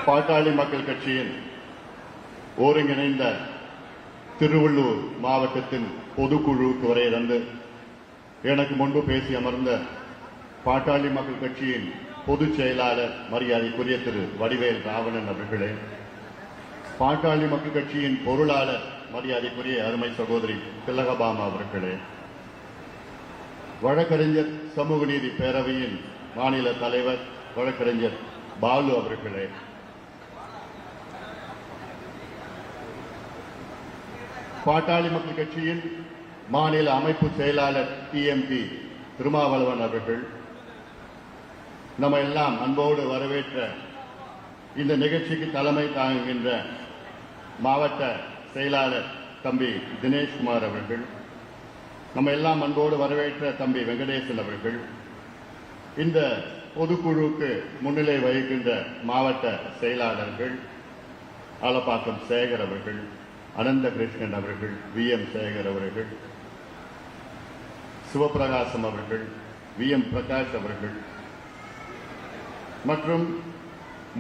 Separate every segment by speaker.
Speaker 1: பாட்டாளி மக்கள் கட்சியின் ஒருங்கிணைந்த திருவள்ளூர் மாவட்டத்தின் பொதுக்குழுவுக்கு வரை வந்து எனக்கு முன்பு பேசி அமர்ந்த பாட்டாளி மக்கள் கட்சியின் பொதுச் செயலாளர் மரியாதைக்குரிய திரு வடிவேல் ராவணன் அவர்களே, பாட்டாளி மக்கள் கட்சியின் பொருளாளர் மரியாதைக்குரிய அருமை சகோதரி திலகபாமா அவர்களே, வழக்கறிஞர் சமூக நீதி பேரவையின் மாநில தலைவர் வழக்கறிஞர் பாலு அவர்களே, பாட்டாளி மக்கள் கட்சியின் மாநில அமைப்பு செயலாளர் டிஎம்பி திருமாவளவன் அவர்கள், நம்ம எல்லாம் அன்போடு வரவேற்ற இந்த நிகழ்ச்சிக்கு தலைமை தாங்குகின்ற மாவட்ட செயலாளர் தம்பி தினேஷ்குமார் அவர்கள், நம்ம எல்லாம் அன்போடு வரவேற்ற தம்பி வெங்கடேசன் அவர்கள், இந்த பொதுக்குழுவுக்கு முன்னிலை வகிக்கின்ற மாவட்ட செயலாளர்கள் ஆலப்பாக்கம் சேகர் அவர்கள், அனந்த கிருஷ்ணன் அவர்கள், வி.எம். சேகர் அவர்கள், சிவபிரகாசம் அவர்கள், வி.எம். பிரகாஷ் அவர்கள் மற்றும்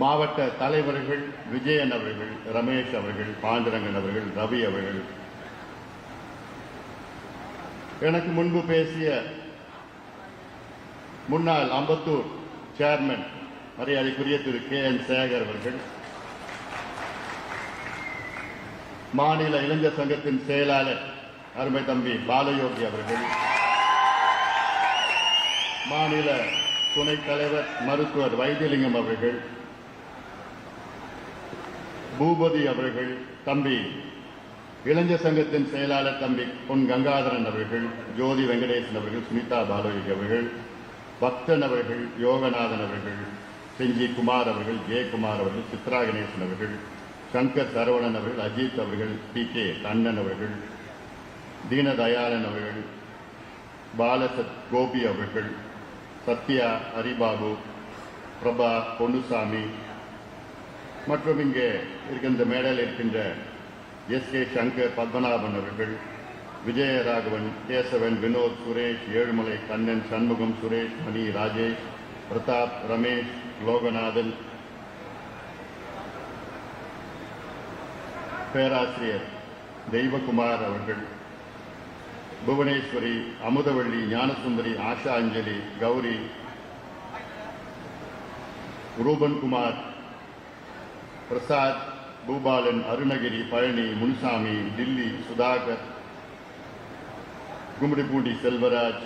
Speaker 1: மாவட்ட தலைவர்கள் விஜயன் அவர்கள், ரமேஷ் அவர்கள், பாண்டுரங்கன் அவர்கள், ரவி அவர்கள், எனக்கு முன்பு பேசிய முன்னாள் அம்பத்தூர் சேர்மன் மரியாதைக்குரிய திரு கே.என். சேகர் அவர்கள், மாநில இளைஞர் சங்கத்தின் செயலாளர் அருமை தம்பி பாலயோகி அவர்கள், மாநில துணைத் தலைவர் மருத்துவர் வைத்தியலிங்கம் அவர்கள், பூபதி அவர்கள், தம்பி இளைஞர் சங்கத்தின் செயலாளர் தம்பி பொன் கங்காதரன் அவர்கள், ஜோதி வெங்கடேசன் அவர்கள், சுனிதா பாலயோகி அவர்கள், பக்தன் அவர்கள், யோகநாதன் அவர்கள், செஞ்சி குமார் அவர்கள், ஜெயக்குமார் அவர்கள், சித்ரா கணேசன் அவர்கள், சங்கர் சரவணன் அவர்கள், அஜித் அவர்கள், பி.கே. கண்ணன் அவர்கள், தீனதயாளன் அவர்கள், பாலசத் கோபி அவர்கள், சத்யா ஹரிபாபு, பிரபா பொன்னுசாமி மற்றும் இங்கே இருக்கின்ற மேடையில் இருக்கின்ற எஸ்.கே. சங்கர் பத்மநாபன் அவர்கள், விஜயராகவன், கேசவன், வினோத், சுரேஷ், ஏழுமலை, கண்ணன், சண்முகம், சுரேஷ், மணி, ராஜேஷ், பிரதாப், ரமேஷ், லோகநாதன், பேராசிரியர் தெய்வகுமார் அவர்கள், புவனேஸ்வரி, அமுதவள்ளி, ஞானசுந்தரி, ஆஷா அஞ்சலி, கௌரி, ரூபன்குமார், பிரசாத், பூபாலன், அருணகிரி, பழனி, முனுசாமி, டில்லி, சுதாகர், கும்மிடிப்பூண்டி செல்வராஜ்,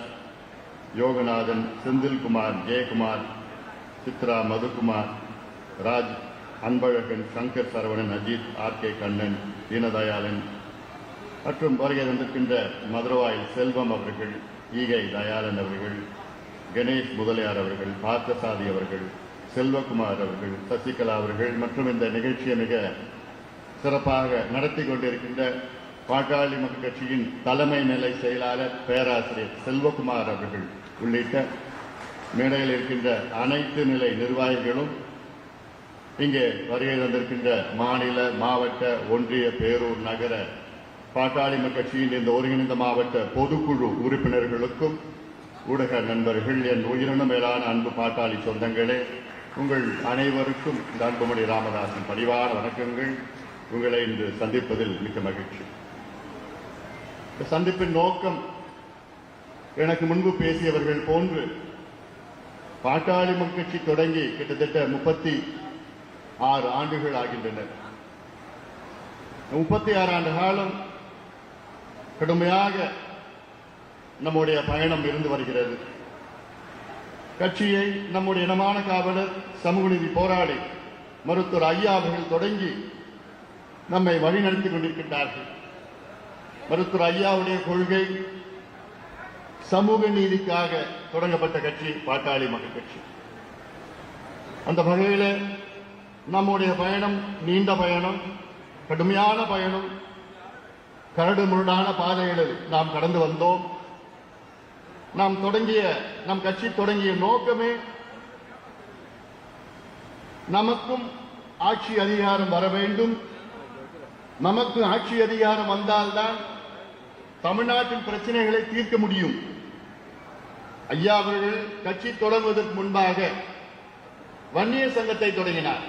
Speaker 1: யோகநாதன், செந்தில்குமார், ஜெயக்குமார், சித்ரா, மதுகுமார், ராஜ், அன்பழகன், சங்கர் சரவணன், அஜித், ஆர்.கே. கண்ணன், தீனதயாளன் மற்றும் வருகை வந்திருக்கின்ற மதுரவாயில் செல்வம் அவர்கள், ஈகை தயாளன் அவர்கள், கணேஷ் முதலியார் அவர்கள், பார்த்தசாதி அவர்கள், செல்வகுமார் அவர்கள், சசிகலா அவர்கள் மற்றும் இந்த நிகழ்ச்சியை மிக சிறப்பாக நடத்தி கொண்டிருக்கின்ற பாட்டாளி மக்கள் கட்சியின் தலைமை நிலை செயலாளர் பேராசிரியர் செல்வகுமார் அவர்கள் உள்ளிட்ட மேடையில் இருக்கின்ற அனைத்து நிலை நிர்வாகிகளும், இங்கே வருகை வந்திருக்கின்ற மாநில, மாவட்ட, ஒன்றிய, பேரூர், நகர பாட்டாளி மக்கள் கட்சியின் இந்த ஒருங்கிணைந்த மாவட்ட பொதுக்குழு உறுப்பினர்களுக்கும் ஊடக நண்பர்கள், என் உயிரினும் மேலான அன்பு பாட்டாளி சொந்தங்களே, உங்கள் அனைவருக்கும் இந்த அன்புமணி ராமதாசன் பணிவான வணக்கங்கள். உங்களை இன்று சந்திப்பதில் மிக்க மகிழ்ச்சி. இந்த சந்திப்பின் நோக்கம் எனக்கு முன்பு பேசியவர்கள் போன்று பாட்டாளி மக்கள் கட்சி தொடங்கி கிட்டத்தட்ட 36 ஆண்டுகள் ஆகின்றன. 36 ஆண்டு காலம் கடுமையாக நம்முடைய பயணம் இருந்து வருகிறது. கட்சியை நம்முடைய இனமான காவலர், சமூக நீதி போராளி மருத்துவர் ஐயா அவர்கள் தொடங்கி நம்மை வழிநடத்தி கொண்டிருக்கின்றார்கள். மருத்துவர் ஐயாவுடைய கொள்கை சமூக நீதிக்காக தொடங்கப்பட்ட கட்சி பாட்டாளி மக்கள் கட்சி. அந்த வகையில் நம்முடைய பயணம் நீண்ட பயணம், கடுமையான பயணம், கரடு முரடான பாதைகளில் நாம் கடந்து வந்தோம். நம் கட்சி தொடங்கிய நோக்கமே நமக்கும் ஆட்சி அதிகாரம் வர வேண்டும். நமக்கு ஆட்சி அதிகாரம் வந்தால்தான் தமிழ்நாட்டின் பிரச்சனைகளை தீர்க்க முடியும். ஐயா அவர்கள் கட்சி தொடங்குவதற்கு முன்பாக வன்னியர் சங்கத்தை தொடங்கினார்.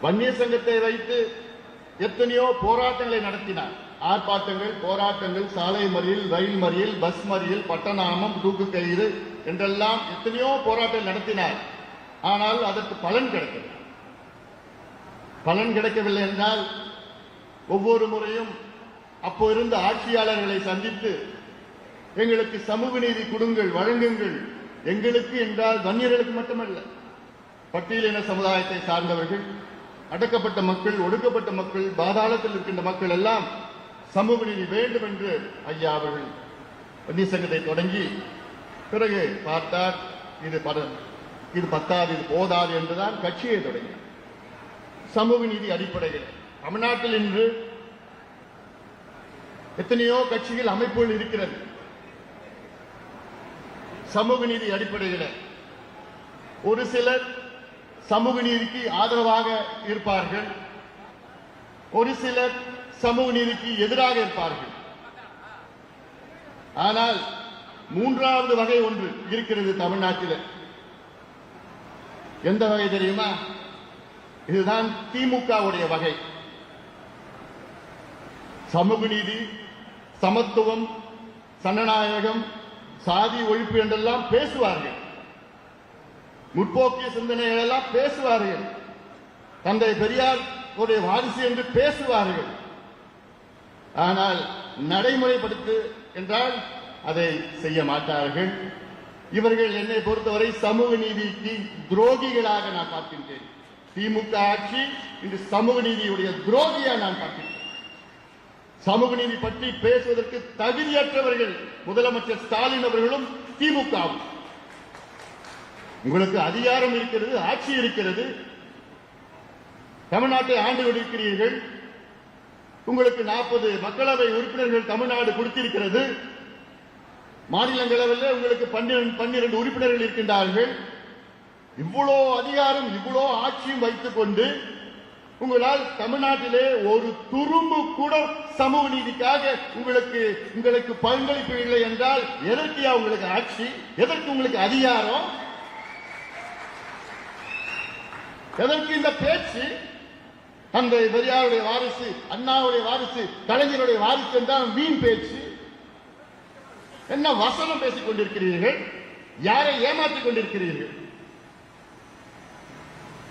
Speaker 1: வன்னியர் சங்கத்தை வைத்து எத்தனையோ போராட்டங்களை நடத்தினார். ஆர்ப்பாட்டங்கள், போராட்டங்கள், சாலை மறியல், ரயில் மறியல், பஸ் மறியல், பட்டநாமம், தூக்கு கயிறு என்றெல்லாம் எத்தனையோ போராட்டங்கள் நடத்தினார். ஆனால் அதற்கு பலன் கிடைக்கவில்லை. பலன் கிடைக்கவில்லை என்றால் ஒவ்வொரு முறையும் அப்போ இருந்த ஆட்சியாளர்களை சந்தித்து எங்களுக்கு சமூக நீதி கொடுங்கள், வழங்குங்கள். எங்களுக்கு என்றால் வன்னியர்களுக்கு மட்டுமல்ல, பட்டியலின சமுதாயத்தை சார்ந்தவர்கள், அடக்கப்பட்ட மக்கள், ஒடுக்கப்பட்ட மக்கள், பாதாளத்தில் இருக்கின்ற மக்கள் எல்லாம் சமூக நீதி வேண்டும் என்று ஐயா அவர்கள் வன்னியர் சங்கத்தை தொடங்கி பிறகு பார்த்தார் இது பத்தாது, இது போதாது என்றுதான் கட்சியை தொடங்கினார். சமூக நீதி அடிப்படையில் தமிழ்நாட்டில் இன்று எத்தனையோ கட்சிகள், அமைப்புகள் இருக்கிறது. சமூக நீதி அடிப்படையில் ஒரு சிலர் சமூக நீதிக்கு ஆதரவாக இருப்பார்கள், ஒரு சிலர் சமூக நீதிக்கு எதிராக இருப்பார்கள். ஆனால் மூன்றாவது வகை ஒன்று இருக்கிறது தமிழ்நாட்டில். எந்த வகை தெரியுமா? இதுதான் திமுகவுடைய வகை. சமூக நீதி, சமத்துவம், சனநாயகம், சாதி ஒழிப்பு என்றெல்லாம் பேசுவார்கள். முற்போக்கிய சிந்தனைகள் எல்லாம் பேசுவார்கள். தந்தை பெரியார் ஒரு வாரிசு என்று பேசுவார்கள். ஆனால் நடைமுறைப்படுத்து என்றால் அதை செய்ய மாட்டார்கள். இவர்கள் என்னை பொறுத்தவரை சமூக நீதிக்கு துரோகிகளாக நான் பார்க்கின்றேன். திமுக ஆட்சி இன்று சமூக நீதியுடைய துரோகியாக நான் பார்க்கின்றேன். சமூக நீதி பற்றி பேசுவதற்கு தகுதியற்றவர்கள் முதலமைச்சர் ஸ்டாலின் அவர்களும் திமுகவும். உங்களுக்கு அதிகாரம் இருக்கிறது, ஆட்சி இருக்கிறது, தமிழ்நாட்டை ஆண்டு கொண்டிருக்கிறீர்கள். உங்களுக்கு 40 மக்களவை உறுப்பினர்கள் தமிழ்நாடு கொடுத்திருக்கிறது. மாநிலங்களவையில் உங்களுக்கு 12 உறுப்பினர்கள் இருக்கின்றார்கள். இவ்வளோ அதிகாரம், இவ்வளோ ஆட்சியும் வைத்துக் கொண்டு உங்களால் தமிழ்நாட்டிலே ஒரு துரும்பு கூட சமூக நீதிக்காக உங்களுக்கு பங்களிப்பு இல்லை என்றால் எதற்கு உங்களுக்கு ஆட்சி? எதற்கு உங்களுக்கு அதிகாரம்? எதற்கு இந்த பேச்சு? அந்த பெரியாருடைய வாரிசு, அண்ணாவுடைய வாரிசு, கலைஞருடைய வாரிசு என்றால் வீண் பேச்சு. என்ன வசனம் பேசிக் கொண்டிருக்கிறீர்கள்? யாரை ஏமாற்றிக் கொண்டிருக்கிறீர்கள்?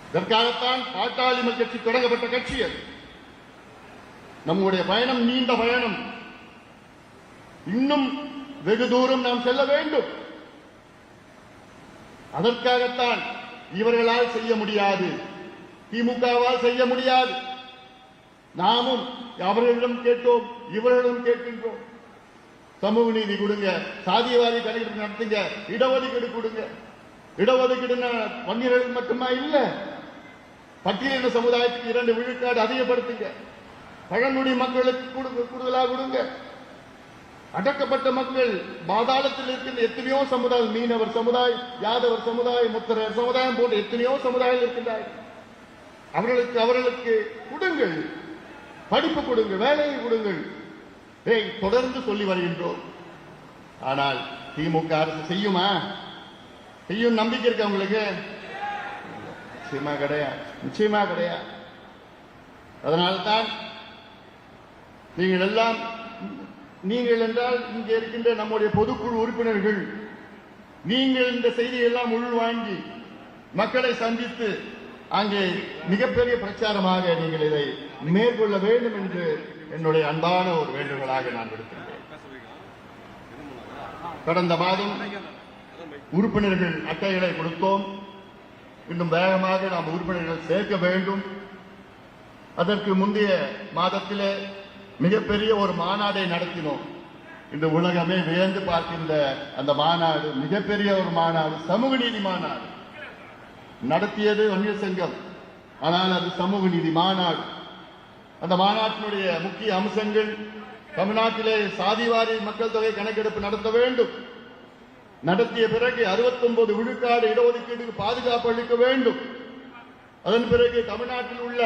Speaker 1: இதற்காகத்தான் பாட்டாளி மக்கள் கட்சி தொடங்கப்பட்ட கட்சி. அது நம்முடைய பயணம் நீண்ட பயணம். இன்னும் வெகு தூரம் நாம் செல்ல வேண்டும். அதற்காகத்தான் இவர்களால் செய்ய முடியாது, திமுகவால் செய்ய முடியாது. நாமும் அவர்களிடம் கேட்டோம், இவர்களிடம் கேட்கின்றோம். சமூக நீதி கொடுங்க, சாதியவாதி கணக்கெடுப்பு நடத்துங்க, இடஒதுக்கீடு கொடுங்க. இடஒதுக்கீடு வன்னியர்களுக்கு மட்டுமா இல்ல, பட்டியலின சமுதாயத்துக்கு 2 விழுக்காடு அதிகப்படுத்துங்க. பழங்குடி மக்களுக்கு கூடுதலாக கொடுங்க. அடக்கப்பட்ட மக்கள், பாதாளத்தில் இருக்கின்ற எத்தனையோ சமுதாயம், மீனவர் சமுதாயம், யாதவர் சமுதாயம், முத்தரையர் சமுதாயம் போன்ற எத்தனையோ சமுதாயம் இருக்கின்றார்கள். அவர்களுக்கு கொடுங்கள், படிப்பு கொடுங்கள், வேலையை கொடுங்கள். தொடர்ந்து சொல்லி வருகின்றோம். ஆனால் திமுக அரசு செய்யுமா? செய்யும் நம்பிக்கை இருக்கு உங்களுக்கு? நிச்சயமா கிடையாது, நிச்சயமா கிடையாது. அதனால்தான் நீங்கள் என்றால் இங்கே இருக்கின்ற நம்முடைய பொதுக்குழு உறுப்பினர்கள், நீங்கள் இந்த செய்தியை எல்லாம் உள்வாங்கி மக்களை சந்தித்து அங்கே மிகப்பெரிய பிரச்சாரமாக நீங்கள் இதை மேற்கொள்ள வேண்டும் என்று என்னுடைய அன்பான ஒரு வேண்டுகோளாக நான் விடுக்கின்றேன். கடந்த மாதம் உறுப்பினர்கள் அட்டைகளை கொடுத்தோம். இன்னும் வேகமாக நாம் உறுப்பினர்கள் சேர்க்க வேண்டும். அதற்கு முந்தைய மாதத்திலே மிகப்பெரிய ஒரு மாநாடை நடத்தினோம். இந்த உலகமே வியந்து பார்க்கின்ற அந்த மாநாடு, மிகப்பெரிய ஒரு மாநாடு, சமூக நீதி மாநாடு நடத்தியது வன்னியர் சங்கம். ஆனால் அது சமூக நீதி மாநாடு. அந்த மாநாட்டினுடைய முக்கிய அம்சங்கள், தமிழ்நாட்டிலே சாதிவாரி மக்கள் தொகை கணக்கெடுப்பு நடத்த வேண்டும். நடத்திய பிறகு 69 விழுக்காடு இடஒதுக்கீட்டுக்கு பாதுகாப்பு அளிக்க வேண்டும். அதன் பிறகு தமிழ்நாட்டில் உள்ள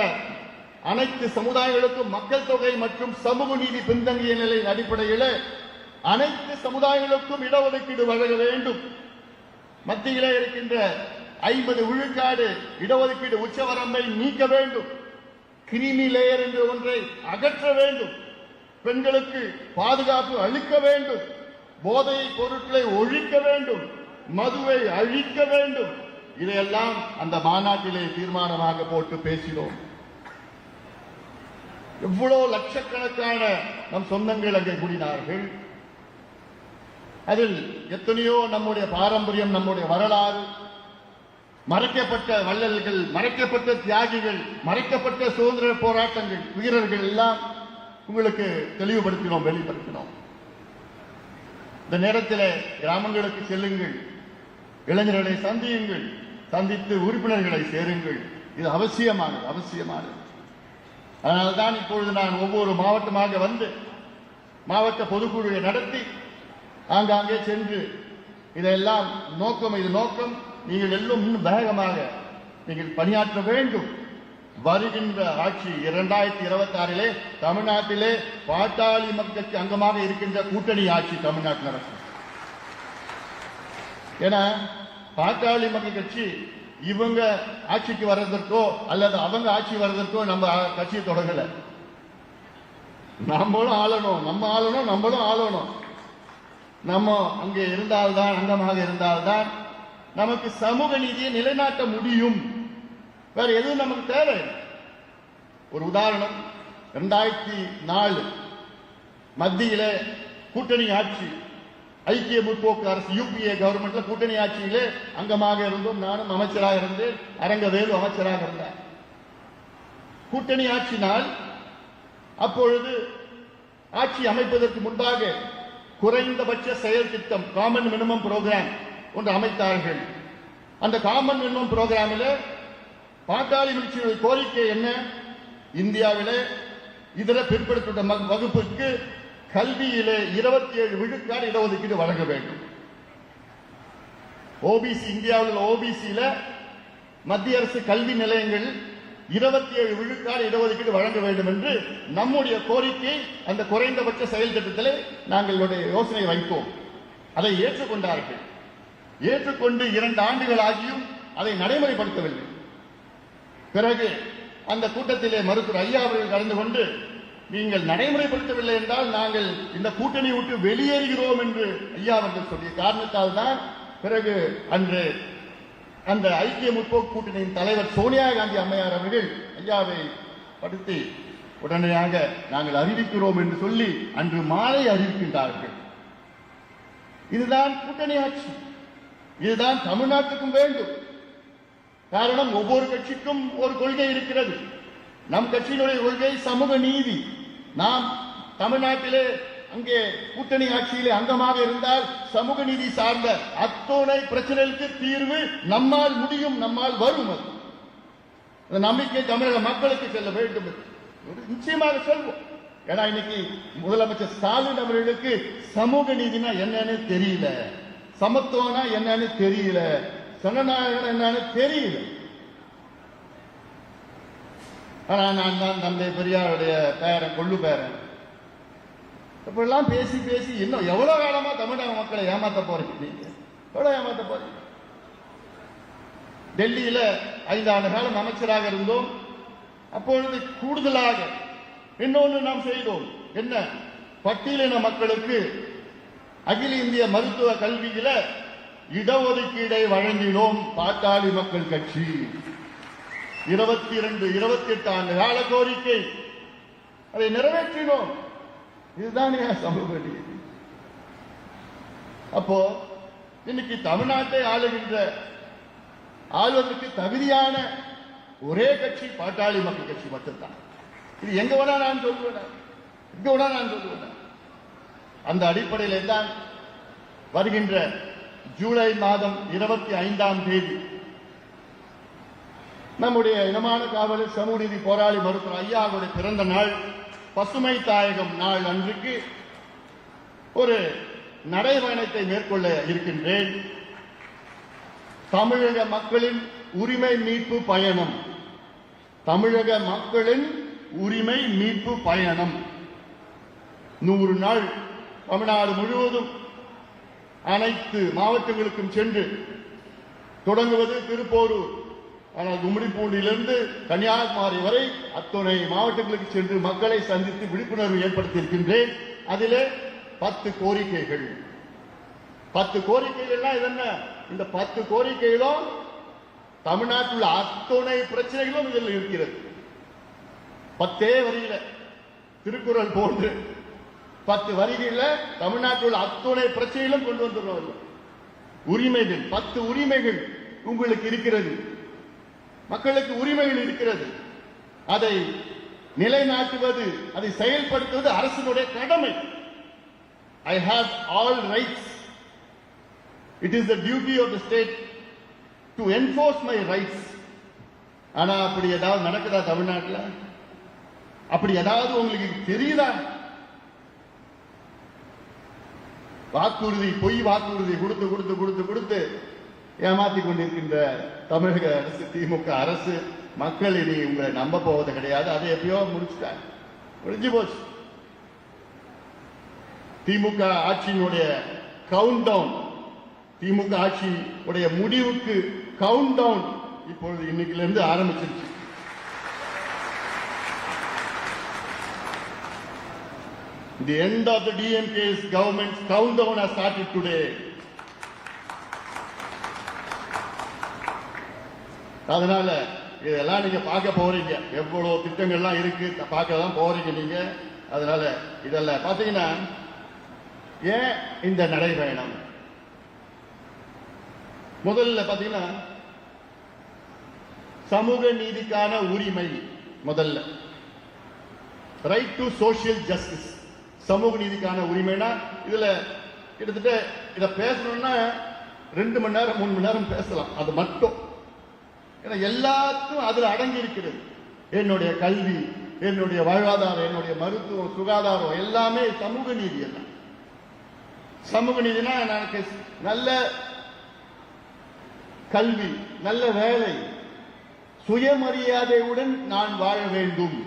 Speaker 1: அனைத்து சமுதாயங்களுக்கும் மக்கள் தொகை மற்றும் சமூக நீதி பின்தங்கிய நிலையின் அடிப்படையில் அனைத்து சமுதாயங்களுக்கும் இடஒதுக்கீடு வழங்க வேண்டும். மத்தியிலே இருக்கின்ற 50 விழுக்காடு இடஒதுக்கீடு உச்சவரம்பை நீக்க வேண்டும். கிரிமி லேயர் என்ற ஒன்றை அகற்ற வேண்டும். பெண்களுக்கு பாதுகாப்பு அளிக்க வேண்டும். போதை பொருட்களை ஒழிக்க வேண்டும். மதுவை அழிக்க வேண்டும். இதையெல்லாம் அந்த மாநாட்டிலே தீர்மானமாக போட்டு பேசினோம். எவ்வளவு லட்சக்கணக்கான நம் சொந்தங்கள் அங்கே கூடினார்கள். அதில் எத்தனையோ நம்முடைய பாரம்பரியம், நம்முடைய வரலாறு, மறைக்கப்பட்ட வள்ளல்கள், மறைக்கப்பட்ட தியாகிகள், மறைக்கப்பட்ட சுதந்திர போராட்டங்கள், வீரர்கள் எல்லாம் உங்களுக்கு தெளிவுபடுத்தினோம், வெளிப்படுத்தினோம். இந்த நேரத்தில் கிராமங்களுக்கு செல்லுங்கள், இளைஞர்களை சந்தியுங்கள், சந்தித்து உறுப்பினர்களை சேருங்கள். இது அவசியமானது. அதனால்தான் இப்பொழுது நான் ஒவ்வொரு மாவட்டமாக வந்து மாவட்ட பொதுக்குழுவை நடத்தி ஆங்காங்கே சென்று இதெல்லாம் நோக்கம் நீங்கள் எல்லாம் இன்னும் வேகமாக நீங்கள் பணியாற்ற வேண்டும். வருகின்ற ஆட்சி 2026 தமிழ்நாட்டிலே பாட்டாளி மக்களுக்கு அங்கமாக இருக்கின்ற கூட்டணி ஆட்சி தமிழ்நாட்டில் நடக்கும். ஏன்னா பாட்டாளி மக்கள் கட்சி இவங்க ஆட்சிக்கு வர்றதற்கோ அல்லது அவங்க ஆட்சி வர்றதற்கோ நம்ம கட்சியை தொடங்கல. நம்மளும் ஆளணும். நம்ம அங்கே இருந்தால்தான், அங்கமாக இருந்தால்தான் நமக்கு சமூக நீதியை நிலைநாட்ட முடியும். வேற எதுவும் நமக்கு தேவை. ஒரு உதாரணம், 2004 மத்தியில கூட்டணி ஆட்சி, ஐக்கிய முற்போக்கு அரசு யூபிஏ கவர்மெண்ட்ல கூட்டணி ஆட்சியிலே அங்கமாக இருந்தும் நானும் அமைச்சராக இருந்தேன். அரங்கவேலு அமைச்சராக இருந்தார். கூட்டணி ஆட்சினால் அப்பொழுது ஆட்சி அமைப்பதற்கு முன்பாக குறைந்தபட்ச செயல் திட்டம், காமன் மினிமம் புரோகிராம் ஒன்று அமைத்தார்கள். அந்த காமன் மினிமம் புரோகிராமில் பாட்டாளி மக்களுடைய கோரிக்கை என்ன? இந்தியாவிலே இதர பிற்படுத்தப்பட்ட வகுப்புக்கு கல்வியிலே 27 விழுக்காடு இடஒதுக்கீடு வழங்க வேண்டும். ஓபிசி, இந்தியாவில் ஓபிசியில மத்திய அரசு கல்வி நிலையங்கள் 27 விழுக்காடு இடஒதுக்கீடு வழங்க வேண்டும் என்று நம்முடைய கோரிக்கை அந்த குறைந்தபட்ச செயல் திட்டத்திலே நாங்கள் யோசனை வைத்தோம். அதை ஏற்றுக்கொண்டார்கள். ஏற்றுக்கொண்டு 2 ஆண்டுகள் ஆகியும் அதை நடைமுறைப்படுத்தவில்லை. பிறகு அந்த கூட்டத்திலே மருத்துவர் ஐயா அவர்கள் கலந்து கொண்டு, நீங்கள் நடைமுறைப்படுத்தவில்லை என்றால் நாங்கள் இந்த கூட்டணி விட்டு வெளியேறுகிறோம் என்று ஐயா அவர்கள் சொல்லிய காரணத்தால் தான் பிறகு அன்று அந்த ஐக்கிய முற்போக்கு கூட்டணியின் தலைவர் சோனியா காந்தி அம்மையார் அவர்கள் ஐயாவை படுத்தி உடனடியாக நாங்கள் அறிவிக்கிறோம் என்று சொல்லி அன்று மாலை அறிவிக்கின்றார்கள். இதுதான் கூட்டணி ஆட்சி. இதுதான் தமிழ்நாட்டுக்கும் வேண்டும். காரணம், ஒவ்வொரு கட்சிக்கும் ஒரு கொள்கை இருக்கிறது. நம் கட்சியினுடைய கொள்கை சமூக நீதி. நாம் தமிழ்நாட்டிலே அங்கே கூட்டணி ஆட்சியிலே அங்கமாக இருந்தால் சமூக நீதி சார்ந்த அத்தனை பிரச்சனைகளுக்கு தீர்வு நம்மால் முடியும், நம்மால் வரும். அந்த நம்பிக்கை தமிழக மக்களுக்கு செல்ல வேண்டும். நிச்சயமாக செல்வோம். ஏன்னா இன்னைக்கு முதலமைச்சர் ஸ்டாலின் அவர்களுக்கு சமூக நீதினா என்னன்னு தெரியல, சமத்துவம்னா என்னன்னு தெரியல, ஜனநாயகம் என்னன்னு தெரியல. ஆனா நான் தான் தந்தை பெரியாருடைய பேரன், கொள்ளு பேரன். இப்பெல்லாம் பேசி பேசி இன்னும் எவ்வளவு காலமா தமிழக மக்களை ஏமாத்த போறீங்க? நீங்க எவ்வளவு ஏமாத்த போறீங்க? டெல்லியில 5 ஆண்டு காலம் அமைச்சராக இருந்தோம். அப்பொழுது கூடுதலாக இன்னொன்று நாம் செய்தோம். என்ன? பட்டியலின மக்களுக்கு அகில இந்திய மருத்துவ கல்வியில இடஒதுக்கீடை வழங்கினோம். பாட்டாளி மக்கள் கட்சி 22-28 ஆண்டு கால கோரிக்கை, அதை நிறைவேற்றினோம். இதுதான் சமூக நீதி. அப்போ இன்னைக்கு தமிழ்நாட்டை ஆளுவதற்கு தகுதியான ஒரே கட்சி பாட்டாளி மக்கள் கட்சி மட்டும்தான். இது எங்க வேணா நான் சொல்லுவேன். அந்த அடிப்படையில் தான் வருகின்ற ஜூலை மாதம் 25ஆம் தேதி நம்முடைய இனமான காவலர் சமூக நீதி போராளி மருத்துவர் ஐயா அவருடைய பிறந்த நாள், பசுமை தாயகம் நாள் அன்றைக்கு ஒரு நடைபயணத்தை மேற்கொள்ள இருக்கின்றேன். தமிழக மக்களின் உரிமை மீட்பு பயணம். தமிழக மக்களின் உரிமை மீட்பு பயணம் 100 நாள் தமிழ்நாடு முழுவதும் அனைத்து மாவட்டங்களுக்கும் சென்று தொடங்குவது திருப்போரூர். ஆனால் கும்மிடிப்பூண்டிலிருந்து கன்னியாகுமரி வரை அத்துணை மாவட்டங்களுக்கு சென்று மக்களை சந்தித்து விழிப்புணர்வு ஏற்படுத்தி இருக்கின்றேன். அதிலே 10 கோரிக்கைகள். 10 கோரிக்கைகள்னா இது என்ன? இந்த 10 கோரிக்கைகளும் தமிழ்நாட்டில் அத்துணை பிரச்சனைகளும் இதில் இருக்கிறது. 10 வரியில திருக்குறள் போன்று 10 வரிகளில் தமிழ்நாட்டில் அத்துணை பிரச்சனைகளும் கொண்டு வந்துள்ளோம். உரிமைகள் 10 உரிமைகள் உங்களுக்கு இருக்கிறது. மக்களுக்கு உரிமைகள் இருக்கிறது. அதை நிலைநாட்டுவது, அதை செயல்படுத்துவது அரசினுடைய கடமை. I have all rights. It is the duty of the state to enforce my rights. ஆனா அப்படி ஏதாவது நடக்குதா தமிழ்நாட்டில்? அப்படி ஏதாவது உங்களுக்கு தெரியுதா? வாக்குறுதி, பொய் வாக்குறுதி கொடுத்து கொடுத்து கொடுத்து கொடுத்து ஏமாத்தி கொண்டிருக்கின்ற தமிழக அரசு, திமுக அரசு, மக்கள் இனி உங்களை நம்ப போவது கிடையாது. அதை எப்பயோ முடிச்சுட்டாங்க, முடிஞ்சு போச்சு. திமுக ஆட்சியினுடைய கவுண்ட் டவுன், திமுக ஆட்சியுடைய முடிவுக்கு கவுண்ட் டவுன் இப்பொழுது இன்னைக்கிலிருந்து ஆரம்பிச்சிருச்சு. The end of the DMK's government's countdown has started today. அதனால இதெல்லாம் நீங்க பார்க்க போறீங்க. எவ்வளவு திட்டங்கள்லாம் இருக்கு, பார்க்க தான் போறீங்க நீங்க. அதனால இதெல்லாம் பாத்தீங்கன்னா, ஏன் இந்த நடைபயணம்? முதல்ல பாத்தீங்கன்னா சமூக நீதிக்கான உரிமை. முதல்ல ரைட் டு சோசியல் ஜஸ்டிஸ், சமூக நீதிக்கான உரிமைனா இதுல கிட்டத்தட்ட இதை பேசணும்னா 2 மணி நேரம் 3 மணி நேரம் பேசலாம். அது மட்டும் எல்லாத்துக்கும் அதுல அடங்கி இருக்கிறது. என்னுடைய கல்வி, என்னுடைய வாழ்வாதாரம், என்னுடைய மருத்துவம், சுகாதாரம் எல்லாமே சமூக நீதி. எல்லாம் சமூக நீதினா எனக்கு நல்ல கல்வி, நல்ல வேலை, சுயமரியாதையுடன் நான் வாழ வேண்டும்,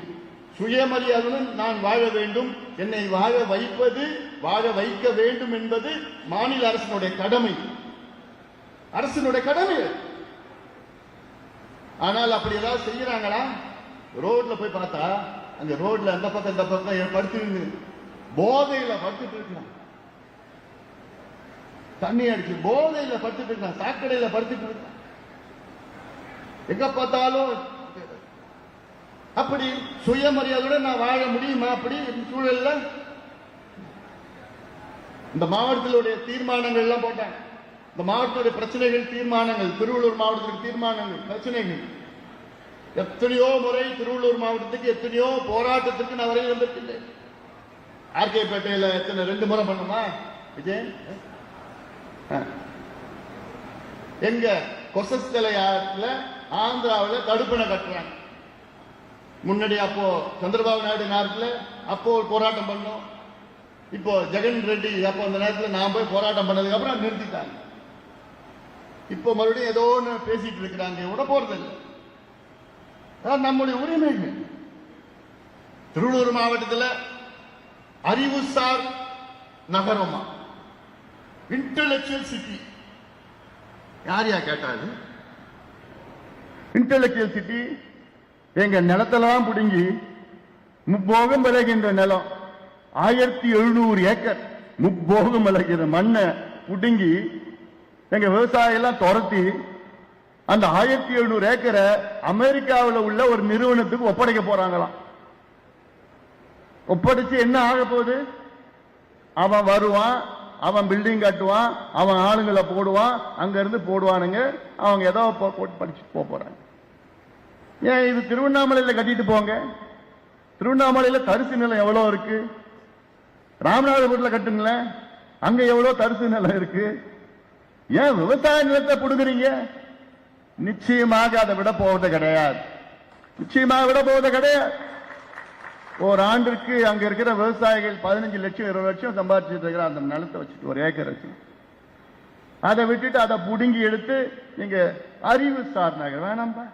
Speaker 1: சுயமரியாதையுடன் நான் வாழ வேண்டும், என்னை வாழ வைப்பது, வாழ வைக்க வேண்டும் என்பது மாநில அரசினுடைய கடமை, அரசினுடைய கடமை. ஆனால் அப்படி ஏதாவது செய்யறாங்களா? ரோட்ல போய் பார்த்தா அந்த ரோட்ல அந்த பக்கம் இந்த பக்கம் படுத்து போதையில படுத்துட்டு இருக்கலாம், தண்ணி அடிச்சு போதையில படுத்துட்டு இருக்கலாம், சாக்கடையில படுத்துட்டு இருக்கலாம், எங்க பார்த்தாலும். அப்படி சுயமரியாதையுடன் நான் வாழ முடியுமா? அப்படி சூழல்ல இந்த மாவட்டத்திலுடைய தீர்மானங்கள் எல்லாம் போட்டாங்க. இந்த மாவட்டத்துடைய பிரச்சனைகள், தீர்மானங்கள், திருவள்ளூர் மாவட்டத்துக்கு தீர்மானங்கள், பிரச்சனைகள் எத்தனையோ முறை திருவள்ளூர் மாவட்டத்துக்கு எத்தனையோ போராட்டத்திற்கு நான் வரையில் வந்திருக்கின்றேன். ஆர்கே பேட்டையில எத்தனை 2 முறை பண்ணுமா விஜய்? எங்க கொசஸ்தலை ஆற்றுல ஆந்திராவில் தடுப்பணை கட்டுறாங்க. முன்னாடி அப்போ சந்திரபாபு நாயுடு நேரத்தில் அப்போ ஒரு போராட்டம் பண்ணோம். இப்போ ஜெகன் ரெட்டி அப்போ அந்த நேரத்தில் நான் போய் போராட்டம் பண்ணதுக்கு அப்புறம் நிறுத்திட்டாங்க. இப்போ மறுபடியும் ஏதோ ஒன்று பேசிட்டு இருக்கிறாங்க, விட போறதில்லை. நம்முடைய உரிமைகள். திருவள்ளூர் மாவட்டத்தில் அறிவுசார் நகரமா, இன்டலெக்சுவல் சிட்டி. யாரையா கேட்டாரு? இன்டலெக்சுவல் சிட்டி எங்க நிலத்தெல்லாம் பிடுங்கி முப்போகம் விளைகின்ற நிலம் 1700 ஏக்கர் முப்போகம் விளைகிற மண்ணை பிடுங்கி எங்க விவசாயம் எல்லாம் துரத்தி அந்த 1700 ஏக்கரை அமெரிக்காவில் உள்ள ஒரு நிறுவனத்துக்கு ஒப்படைக்க போறாங்களாம். ஒப்படைச்சு என்ன ஆக போகுது? அவன் வருவான், அவன் பில்டிங் கட்டுவான், அவன் ஆளுங்களை போடுவான், அங்க இருந்து போடுவானுங்க, அவங்க ஏதோ போட்டு படிச்சுட்டு போறாங்க. ஏன் இது திருவண்ணாமலையில கட்டிட்டு போங்க. திருவண்ணாமலையில தரிசு நிலம் எவ்வளவு இருக்கு? ராமநாதபுரத்தில் கட்டுங்கள, அங்க எவ்வளவு தரிசு நிலம் இருக்கு. ஏன் விவசாய நிலத்தை புடுங்குறீங்க? நிச்சயமாக அதை விட போவது கிடையாது, நிச்சயமாக விட போவது கிடையாது. ஒரு ஆண்டிற்கு அங்க இருக்கிற விவசாயிகள் 15 லட்சம் 20 லட்சம் சம்பாதிச்சுட்டு இருக்கிற அந்த நிலத்தை வச்சுட்டு, ஒரு ஏக்கர் வச்சு அதை விட்டுட்டு அதை புடுங்கி எடுத்து நீங்க அறிவு சார் நகர் வேணாம்பா.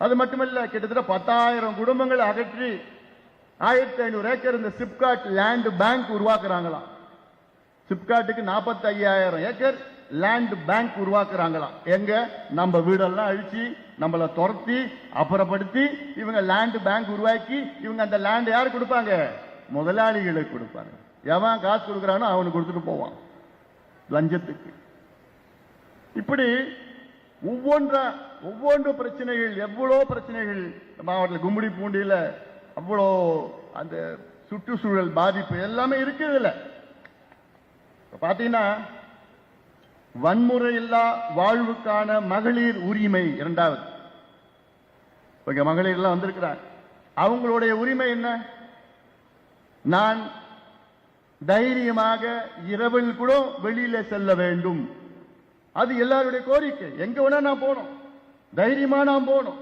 Speaker 1: அது மட்டுமல்ல, கிட்டத்தட்ட 10,000 குடும்பங்களை அகற்றி 1500 ஏக்கர் இந்த சிப்காட் லேண்ட் பேங்க் உருவாக்குறாங்களாம். சிப்காட்டுக்கு 45,000 ஏக்கர்
Speaker 2: லேண்ட் பேங்க் உருவாக்குறாங்களாம். எங்க நம்ம வீடெல்லாம் அழிச்சு நம்மள துரத்தி அப்புறப்படுத்தி இவங்க லேண்ட் பேங்க் உருவாக்கி இவங்க அந்த லேண்ட் யாரு கொடுப்பாங்க? முதலாளிகளுக்கு கொடுப்பாங்க. எவன் காசு கொடுக்குறானோ அவனுக்கு கொடுத்துட்டு போவான் லஞ்சத்துக்கு. இப்படி ஒவ்வொன்று பிரச்சனைகள், எவ்வளோ பிரச்சனைகள் மாவட்டத்தில் கும்மிடி பூண்டியில அவ்வளோ அந்த சுற்றுச்சூழல் பாதிப்பு எல்லாமே இருக்குதுல்ல. பாத்தீங்கன்னா வன்முறை இல்லா வாழ்வுக்கான மகளிர் உரிமை இரண்டாவது. இங்க மகளிர் எல்லாம் வந்திருக்கிறாங்க. அவங்களுடைய உரிமை என்ன? நான் தைரியமாக இரவில் கூட வெளியில செல்ல வேண்டும். அது எல்லாருடைய கோரிக்கை. எங்க வேணா நான் போனோம், தைரியமா நான் போனோம்.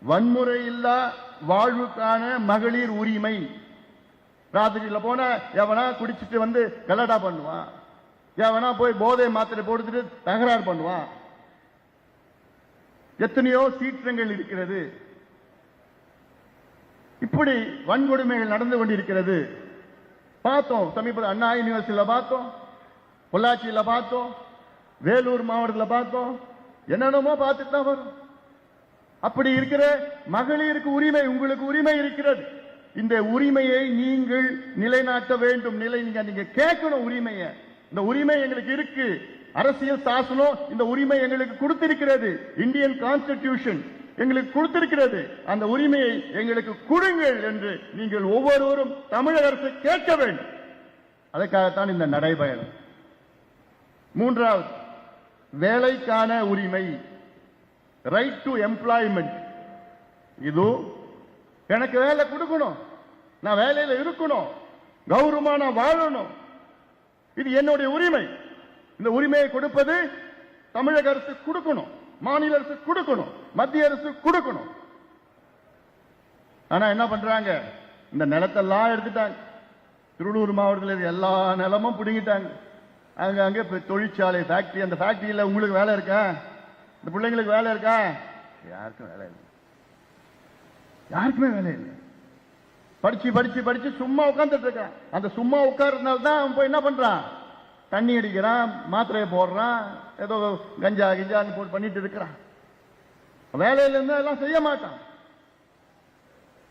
Speaker 2: வன்முறை இல்லா வாழ்வுக்கான மகளிர் உரிமை. ராத்திரியில போன எவனா குடிச்சிட்டு வந்து கலடா பண்ணுவான், எவனா போய் போதை மாத்திரை போடுத்துட்டு தகராறு பண்ணுவான். எத்தனையோ சீற்றங்கள் இருக்கிறது. இப்படி வன்கொடுமைகள் நடந்து கொண்டிருக்கிறது. பார்த்தோம் சமீபத்தில் அண்ணா யூனிவர்சிட்டியில பார்த்தோம், பொள்ளாச்சியில பார்த்தோம், வேலூர் மாவட்டத்தில் பார்த்தோம், என்னென்னமோ பார்த்துட்டு தான் வரும். அப்படி இருக்கிற மகளிருக்கு உரிமை, உங்களுக்கு உரிமை இருக்கிறது. இந்த உரிமையை நீங்கள் நிலைநாட்ட வேண்டும். நீங்க கேட்கணும் உரிமையை. இந்த உரிமை எங்களுக்கு இருக்கு. அரசியல் சாசனம் இந்த உரிமை எங்களுக்கு கொடுத்திருக்கிறது. இந்தியன் கான்ஸ்டிடியூஷன் எங்களுக்கு கொடுத்திருக்கிறது. அந்த உரிமையை எங்களுக்கு கொடுங்கள் என்று நீங்கள் ஒவ்வொருவரும் தமிழக அரசு கேட்க வேண்டும். அதற்காகத்தான் இந்த நடைபயணம். மூன்றாவது, வேலைக்கான உரிமை, ரைட் டு எம்ப்ளாய்மெண்ட். இது எனக்கு வேலை கொடுக்கணும், நான் வேலையில இருக்கணும், கௌரவமா நான் வாழணும். இது என்னுடைய உரிமை. இந்த உரிமையை கொடுப்பது தமிழக அரசு கொடுக்கணும், மாநில அரசு கொடுக்கணும், மத்திய அரசு கொடுக்கணும். ஆனா என்ன பண்றாங்க? இந்த நிலத்தெல்லாம் எடுத்துட்டாங்க. திருவள்ளூர் மாவட்டத்தில் எல்லா நிலமும் பிடுங்கிட்டாங்க. அங்க தொழிற்சாலை, ஃபேக்டரி. அந்த ஃபேக்டரியில உங்களுக்கு வேலை இருக்கா? இந்த பிள்ளைங்களுக்கு வேலை இருக்கா? யாருக்கும் வேலை இல்லை, யாருக்குமே வேலை இல்லை. படிச்சு படிச்சு படிச்சு சும்மா உட்கார்ந்துட்டு இருக்கான். அந்த சும்மா உட்கார்றதுனால தான் அவன் போய் என்ன பண்றான்? தண்ணி அடிக்கிறான், மாத்திரையை போடுறான், ஏதோ கஞ்சா கிஞ்சா போட்டு பண்ணிட்டு இருக்கிறான். வேலையில இருந்தா எல்லாம் செய்ய மாட்டான்.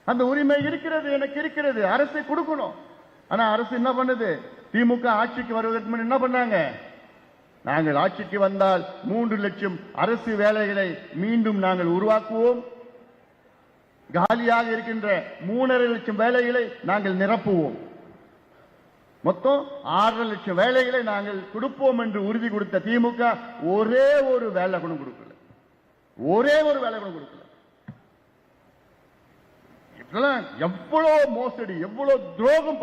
Speaker 2: அந்த உரிமை இருக்கிறது, எனக்கு இருக்கிறது, அரசு கொடுக்கணும். ஆனா அரசு என்ன பண்ணுது? திமுக ஆட்சிக்கு வருவதற்கு முன் என்ன பண்ணாங்க? நாங்கள் ஆட்சிக்கு வந்தால் 3 லட்சம் அரசு வேலைகளை மீண்டும் நாங்கள் உருவாக்குவோம், காலியாக இருக்கின்ற 3.5 லட்சம் வேலைகளை நாங்கள் நிரப்புவோம், மொத்தம் 6.5 லட்சம் வேலைகளை நாங்கள் கொடுப்போம் என்று உறுதி கொடுத்த திமுக ஒரே ஒரு வேலை கூட கொடுக்கல. ஒரே ஒரு வேலை கூட கொடுக்கல. எவ்வளவு மோசடி, எவ்வளவு துரோகம்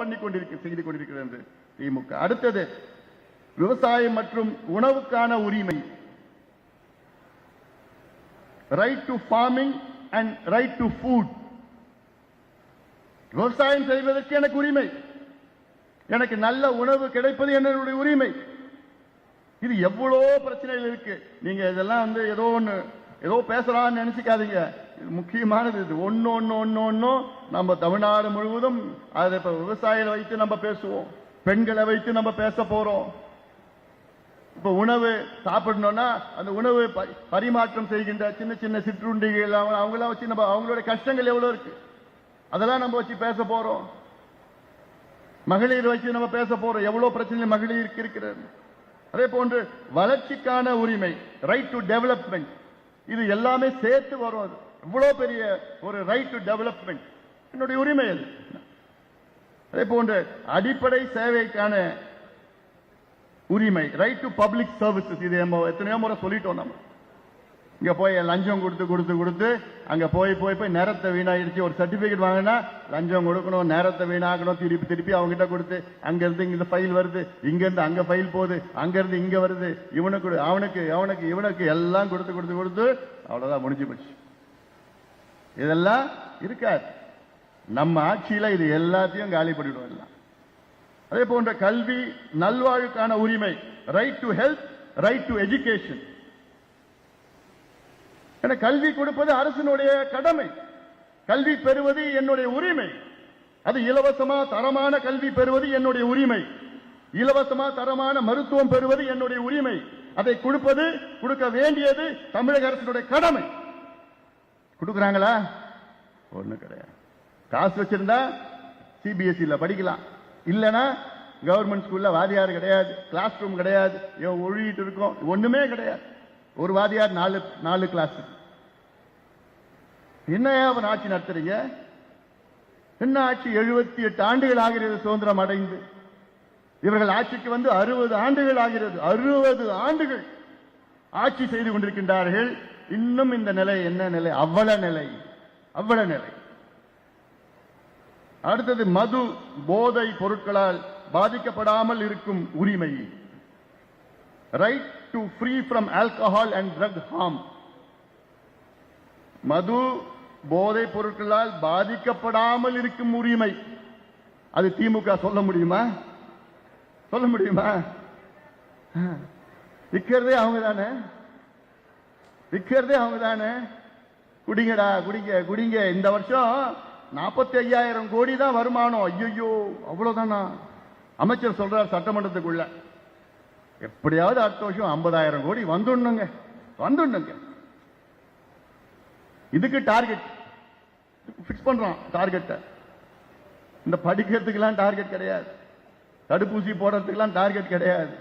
Speaker 2: செய்து கொண்டிருக்கிறது திமுக. அடுத்தது, விவசாயம் மற்றும் உணவுக்கான உரிமை, right to farming and right to food. விவசாயம் செய்வதற்கு எனக்கு உரிமை, எனக்கு நல்ல உணவு கிடைப்பது என்னுடைய உரிமை. இது எவ்வளோ பிரச்சனைகள் இருக்கு. நீங்க இதெல்லாம் ஏதோ பேசலாம்னு நினைச்சுக்காதீங்க. இது முக்கியமானது. இது ஒன்னு நம்ம தமிழ்நாடு முழுவதும் அதை விவசாயிகளை வைத்து நம்ம பேசுவோம், பெண்களை வைத்து நம்ம பேச போறோம். இப்ப உணவு சாப்பிடணும்னா அந்த உணவு பரிமாற்றம் செய்கின்ற சின்ன சின்ன சிற்றுண்டிகள் அவங்களாம் வச்சு நம்ம அவங்களுடைய கஷ்டங்கள் எவ்வளவு இருக்கு அதெல்லாம் நம்ம வச்சு பேச போறோம். மகளிர் வச்சு நம்ம பேச போறோம், எவ்வளவு பிரச்சனை மகளிருக்கு இருக்கிறது. அதே போன்று வளர்ச்சிக்கான உரிமை, ரைட் டு டெவலப்மெண்ட். இது எல்லாமே சேர்த்து வரும். அது இவ்வளவு பெரிய ஒரு ரைட் டு டெவலப்மெண்ட் என்னுடைய உரிமை அது. அதே போன்று அடிப்படை சேவைக்கான உரிமை, ரைட் டு பப்ளிக் சர்வீசஸ். இது எத்தனையோ முறை சொல்லிட்டோம். நம்ம இங்க போய் லஞ்சம் கொடுத்து அங்க போய் நேரத்தை வீணாயிடுச்சு. ஒரு சர்டிபிகேட் வாங்கினா லஞ்சம் கொடுக்கணும், நேரத்தை வீணாக்கணும், திருப்பி அவங்க கிட்ட கொடுத்து, அங்க இருந்து இங்க ஃபைல் வருது, இங்க இருந்து அங்க ஃபைல் போகுது, அங்க இருந்து இங்க வருது, இவனுக்கு இவனுக்கு எல்லாம் கொடுத்து அவ்வளவுதான், முடிஞ்சு போச்சு. இதெல்லாம் இருக்காது. நம்ம ஆட்சியில இது எல்லாத்தையும் காலி பண்ணிடுவோம் எல்லாம். அதே போன்ற கல்வி நல்வாழ்வுக்கான உரிமை, right to health, right to education. கல்வி கொடுப்பது அரசினுடைய கடமை, கல்வி பெறுவது என்னுடைய உரிமை. அது இலவசமா தரமான கல்வி பெறுவது என்னுடைய உரிமை. இலவசமா தரமான மருத்துவம் பெறுவது என்னுடைய உரிமை. அதை கொடுக்க வேண்டியது தமிழக அரசினுடைய கடமை. கொடுக்கறாங்களா? ஒண்ணு கிடையாது. காசு வச்சிருந்தா சிபிஎஸ்இல படிக்கலாம், இல்லனா கவர்மெண்ட் ஸ்கூல்ல வாதியார் கிடையாது, கிளாஸ் ரூம் கிடையாது, ஒழுகிட்டு இருக்கும், ஒண்ணுமே கிடையாது. ஒரு வாதியார் 4 கிளாஸ். என்னையா ஆட்சி நடத்துறீங்க? என்ன ஆட்சி? 78 ஆண்டுகள் ஆகிறது சுதந்திரம் அடைந்து. இவர்கள் ஆட்சிக்கு வந்து 60 ஆண்டுகள் ஆகிறது. 60 ஆண்டுகள் ஆட்சி செய்து கொண்டிருக்கின்றார்கள். இன்னும் இந்த நிலை என்ன நிலை? அவல நிலை, அவல நிலை. அடுத்தது மது போதை பொருட்களால் பாதிக்கப்படாமல் இருக்கும் உரிமை. Right to free from alcohol and drug harm. மது போதை பொருட்களால் பாதிக்கப்படாமல் இருக்கும் உரிமை. அது திமுக சொல்ல முடியுமா? சொல்ல முடியுமா? விற்கிறதே அவங்க தானே, விற்கிறதே அவங்க தானே. குடிங்கடா, குடிங்க குடிங்க. இந்த வருஷம் 45,000 கோடி தான் வருமானம். ஐயோ, அவ்வளவுதானா? அமைச்சர் சொல்றார் சட்டமன்றத்துக்குள்ள. எப்படியாவது அடுத்த வருஷம் 50,000 கோடி வந்துடணுங்க, வந்துடணுங்க. இதுக்கு டார்கெட் பிக்ஸ் பண்றோம். டார்கெட் இந்த படிக்கிறதுக்கெல்லாம் டார்கெட் கிடையாது, தடுப்பூசி போடுறதுக்கெல்லாம் டார்கெட் கிடையாது,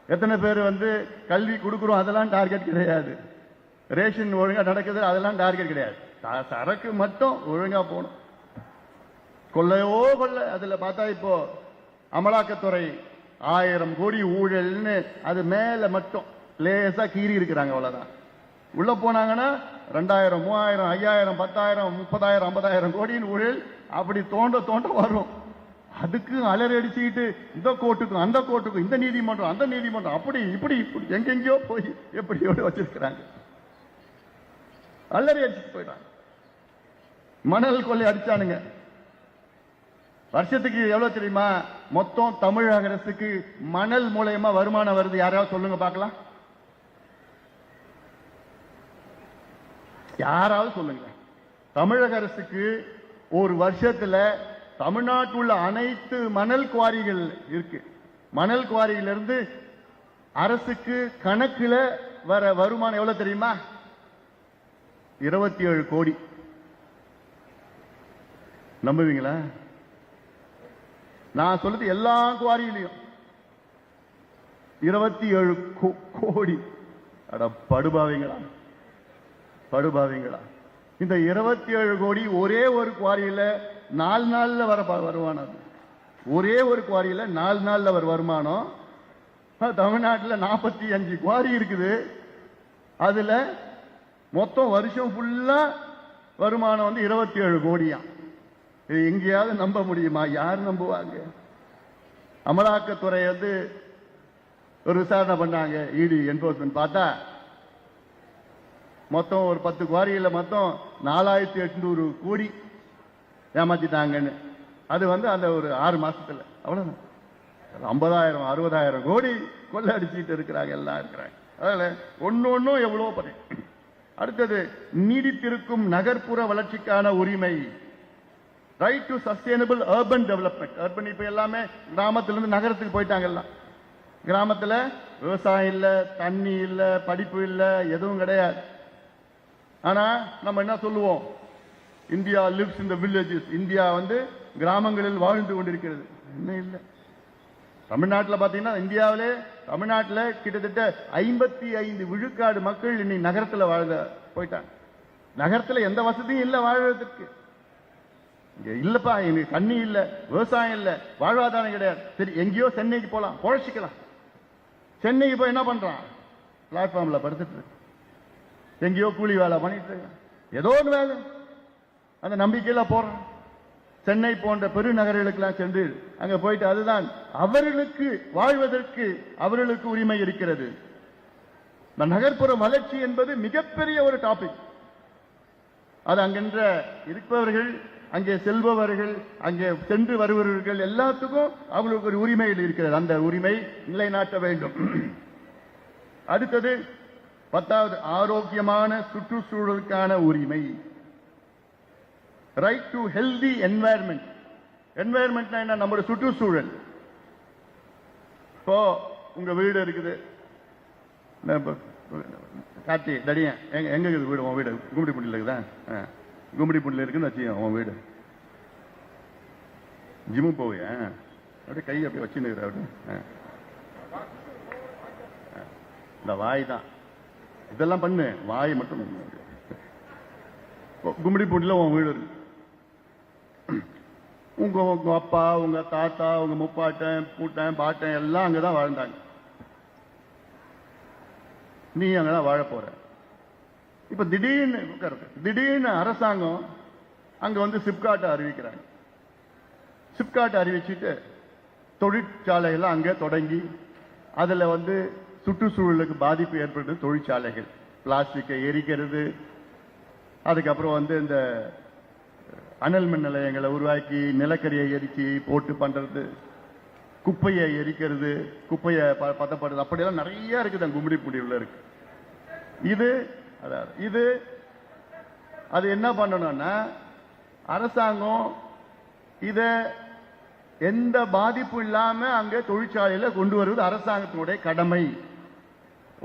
Speaker 2: எத்தனை பேர் வந்து கல்வி கொடுக்குறோம் அதெல்லாம் டார்கெட் கிடையாது, ரேஷன் ஒழுங்கா நடக்குது அதெல்லாம் டார்கெட் கிடையாது. சரக்கு மட்டும் ஒழுங்கா போகணும். கொள்ளையோ கொள்ளை. அதுல பார்த்தா இப்போ அமலாக்கத்துறை 1000 கோடி ஊழல்னு அது மேல மட்டும் லேசா கீறி இருக்கிறாங்க, அவ்வளவுதான். உள்ள போனாங்கன்னா 2000, 3000, 5000, 10,000, 30,000, 50,000 கோடியின் ஊழல் அப்படி தோண்ட தோண்ட வரும். அதுக்கு அலறி அடிச்சுக்கிட்டு இந்த கோர்ட்டுக்கும் அந்த கோர்ட்டுக்கும், இந்த நீதிமன்றம் அந்த நீதிமன்றம், அப்படி இப்படி இப்படி எங்கெங்கயோ போய் எப்படியோட வச்சிருக்கிறாங்க. அலறி அடிச்சுட்டு போயிட்டாங்க. மணல் கொள்ளை அடிச்சானுங்க. வருஷத்துக்கு எவ்வளவு தெரியுமா? மொத்தம் தமிழக அரசுக்கு மணல் மூலயமா வருமானம் வருது. யாராவது சொல்லுங்க பார்க்கலாம், யாராவது சொல்லுங்க. தமிழக அரசுக்கு ஒரு வருஷத்துல தமிழ்நாட்டில் உள்ள அனைத்து மணல் குவாரிகள் இருக்கு, மணல் குவாரியிலிருந்து அரசுக்கு கணக்குல வர வருமானம் எவ்வளவு தெரியுமா? 27 கோடி. நம்புவீங்களா? நான் சொல்றது எல்லா குவாரியிலையும் 27 கோடி. அட படுபாவீங்களா, படுபாவீங்களா. இந்த 27 கோடி ஒரே ஒரு குவாரியில 4 நாள்ல வர வருமானம். ஒரே ஒரு குவாரியில 4 நாள்ல வர வருமானம். தமிழ்நாட்டில் 45 குவாரி இருக்குது. அதுல மொத்தம் வருஷம் ஃபுல்லா வருமானம் வந்து 27 கோடியா. எங்கேயாவது நம்ப முடியுமா? யார் நம்புவாங்க? அமலாக்கத்துறை வந்து ஒரு விசாரணை பண்ணாங்க, இடி என்போர்ஸ்மென்ட். பார்த்தா மொத்தம் ஒரு 10 குவாரியில மொத்தம் 4800 கோடி ஏமாத்திட்டாங்கன்னு. அது வந்து அந்த ஒரு 6 மாசத்துல அவ்வளவுதான். 50,000 60,000 கோடி கொள்ளை அடிச்சுட்டு இருக்கிறாங்க, எல்லாம் இருக்கிறாங்க. அதனால ஒன்னும் எவ்வளவு பண்ணி. அடுத்தது நீடித்திருக்கும் நகர்ப்புற வளர்ச்சிக்கான உரிமை. Right to sustainable urban development. Urban இப்ப எல்லாமே கிராமத்திலிருந்து நகரத்துக்கு போயிட்டாங்க. எல்லாம் கிராமத்துல விவசாயம் இல்ல, தண்ணி இல்ல, படிப்பு இல்ல, எதுவும் கிடையாது. ஆனா நம்ம என்ன சொல்லுவோம்? India lives in the villages. India வந்து கிராமங்களில் வாழ்ந்து கொண்டிருக்கிறது. என்ன இல்ல. தமிழ்நாட்டில் பாத்தீங்கன்னா இந்தியாவிலே தமிழ்நாட்டில் கிட்டத்தட்ட 55 விழுக்காடு மக்கள் இன்னைக்கு நகரத்தில் வாழ போயிட்டாங்க. நகரத்தில் எந்த வசதியும் இல்ல வாழ்வதற்கு. இல்லப்பா, எனக்கு தண்ணி இல்ல, விவசாயம் இல்ல, வாழ்வாதாரம் கிடையாது. சரி, எங்கேயோ சென்னைக்கு போலாம், பொழைச்சிக்கலாம். சென்னைக்கு போய் என்ன பண்றான்? பிளாட்ஃபார்ம்ல படுத்துட்டு இருக்கு, எங்கேயோ கூலி வேலை பண்ணிட்டு இருக்கான், ஏதோ ஒரு வேலை. அந்த நம்பிக்கையில போறான். சென்னை போன்ற பெருநகர்களுக்கெல்லாம் சென்று அங்க போயிட்டு அதுதான் அவர்களுக்கு வாழ்வதற்கு அவர்களுக்கு உரிமை இருக்கிறது. நகர்ப்புற வளர்ச்சி என்பது மிகப்பெரிய ஒரு டாபிக். அது அங்கென்ற இருப்பவர்கள், அங்கே செல்பவர்கள், அங்கே சென்று வருபவர்கள் எல்லாத்துக்கும் அவங்களுக்கு ஒரு உரிமை இருக்கிறது. அந்த உரிமை நிலைநாட்ட வேண்டும். அடுத்தது 10வது ஆரோக்கியமான சுற்றுச்சூழலுக்கான உரிமை. Right to healthy environment. Environment என்ன? நம்முடைய சுற்றுச்சூழல். இப்போ உங்க வீடு இருக்குது, காட்டி தடியன் எங்க இருக்குது வீடு? உன் வீடு கும்மிடிப்பூண்டியில் இருக்குதா? கும்மிடிப்பூண்டியில் இருக்குன்னு வச்சுக்கோ உன் வீடு. ஜிம்மு போவியா? அப்படியே கை அப்படியே வச்சுன்னு அப்படி இந்த வாய் தான் இதெல்லாம் பண்ணு, வாய் மட்டும் கும்மிடிப்பூண்டியில் உன் வீடு இருக்கு. உங்க உங்க அப்பா, உங்க தாத்தா, உங்க முப்பாட்டன், பூட்டன், பாட்டன் எல்லாம் அங்கதான் வாழ்ந்தாங்க. நீ அங்கதான் வாழ போற. இப்ப திடீர்னு அரசாங்கம் அங்க வந்து சிப்காட்டை அறிவிக்கிறாங்க. சிப்காட்டை அறிவிச்சுட்டு தொழிற்சாலைகள் அங்க தொடங்கி அதுல வந்து சுற்றுச்சூழலுக்கு பாதிப்பு ஏற்படுறது தொழிற்சாலைகள், பிளாஸ்டிக்கை எரிக்கிறது, அதுக்கப்புறம் வந்து இந்த அனல் மின் நிலையங்களை உருவாக்கி நிலக்கரியை எரிச்சு போட்டு பண்றது, குப்பையை எரிக்கிறது, குப்பையை பதப்படுறது, அப்படியெல்லாம் நிறைய இருக்குது அந்த கும்மிடிப்பூண்டியில் இருக்கு. இது அது என்ன பண்ணணும்னா அரசாங்கம் இத எந்த பாதிப்பு இல்லாம அங்க தொழிற்சாலையில கொண்டு வருவது அரசாங்கத்தினுடைய கடமை.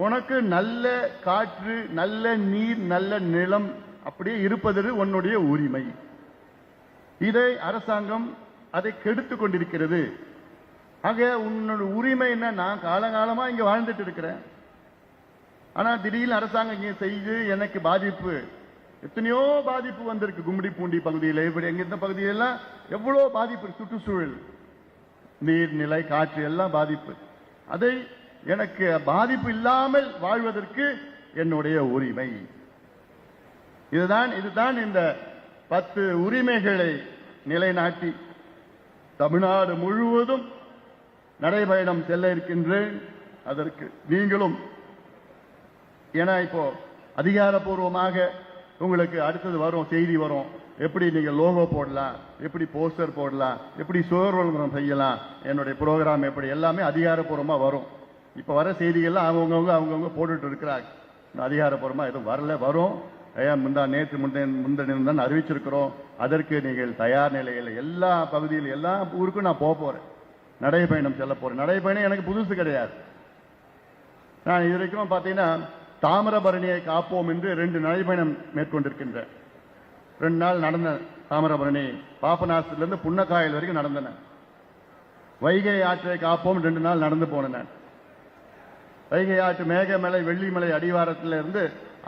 Speaker 2: உனக்கு நல்ல காற்று, நல்ல நீர், நல்ல நிலம் அப்படியே இருப்பது உன்னுடைய உரிமை. இதை அரசாங்கம் அதை கெடுத்துக் கொண்டிருக்கிறது. ஆக உன்னோட உரிமை என்ன? நான் காலகாலமா இங்க வாழ்ந்துட்டு இருக்கிறேன், ஆனா திடீர்னு அரசாங்கம் இங்க செய்து எனக்கு பாதிப்பு, எத்தனையோ பாதிப்பு வந்திருக்கு. கும்மிடிப்பூண்டி பகுதியில், இப்படி எங்க இந்த பகுதியெல்லாம் எவ்வளவு பாதிப்பு, சுற்றுச்சூழல், நீர்நிலை, காற்று எல்லாம் பாதிப்பு. அதை எனக்கு பாதிப்பு இல்லாமல் வாழ்வதற்கு என்னுடைய உரிமை. இதுதான் இந்த 10 உரிமைகளை நிலைநாட்டி தமிழ்நாடு முழுவதும் நடைபயணம் செல்ல இருக்கின்றேன். அதற்கு நீங்களும், ஏன்னா இப்போ அதிகாரப்பூர்வமாக உங்களுக்கு அடுத்தது வரும், செய்தி வரும், எப்படி நீங்க லோகோ போடலாம், எப்படி போஸ்டர் போடலாம், எப்படி சுயவிளம்பரம் செய்யலாம், என்னுடைய ப்ரோக்ராம் எப்படி, எல்லாமே அதிகாரப்பூர்வமா வரும். இப்ப வர செய்திகள்லாம் அவங்கவுங்க போட்டுட்டு இருக்கிறாங்க. அதிகாரப்பூர்வமா எதுவும் வரல, வரும். நேற்று முந்தினம் தான் அறிவிச்சிருக்கிறோம். அதற்கு நீங்கள் தயார் நிலையில் எல்லா பகுதியில் எல்லா ஊருக்கும் நான் போறேன், நடைபயணம் செல்ல போறேன். நடைபயணம் எனக்கு புதுசு கிடையாது. நான் இது வரைக்கும் பார்த்தீங்கன்னா தாமிரபரணியை காப்போம் என்று 2 நடைபயணம் மேற்கொண்டிருக்கின்றேன். 2 நாள் நடந்த தாமிரபரணி பாபநாசத்திலிருந்து புன்னக்காயல் வரைக்கும் நடந்தன. வைகை ஆற்றை காப்போம் 2 நாள் நடந்து போனேன். வைகை ஆற்று மேகமலை, வெள்ளிமலை அடிவாரத்தில் இருந்து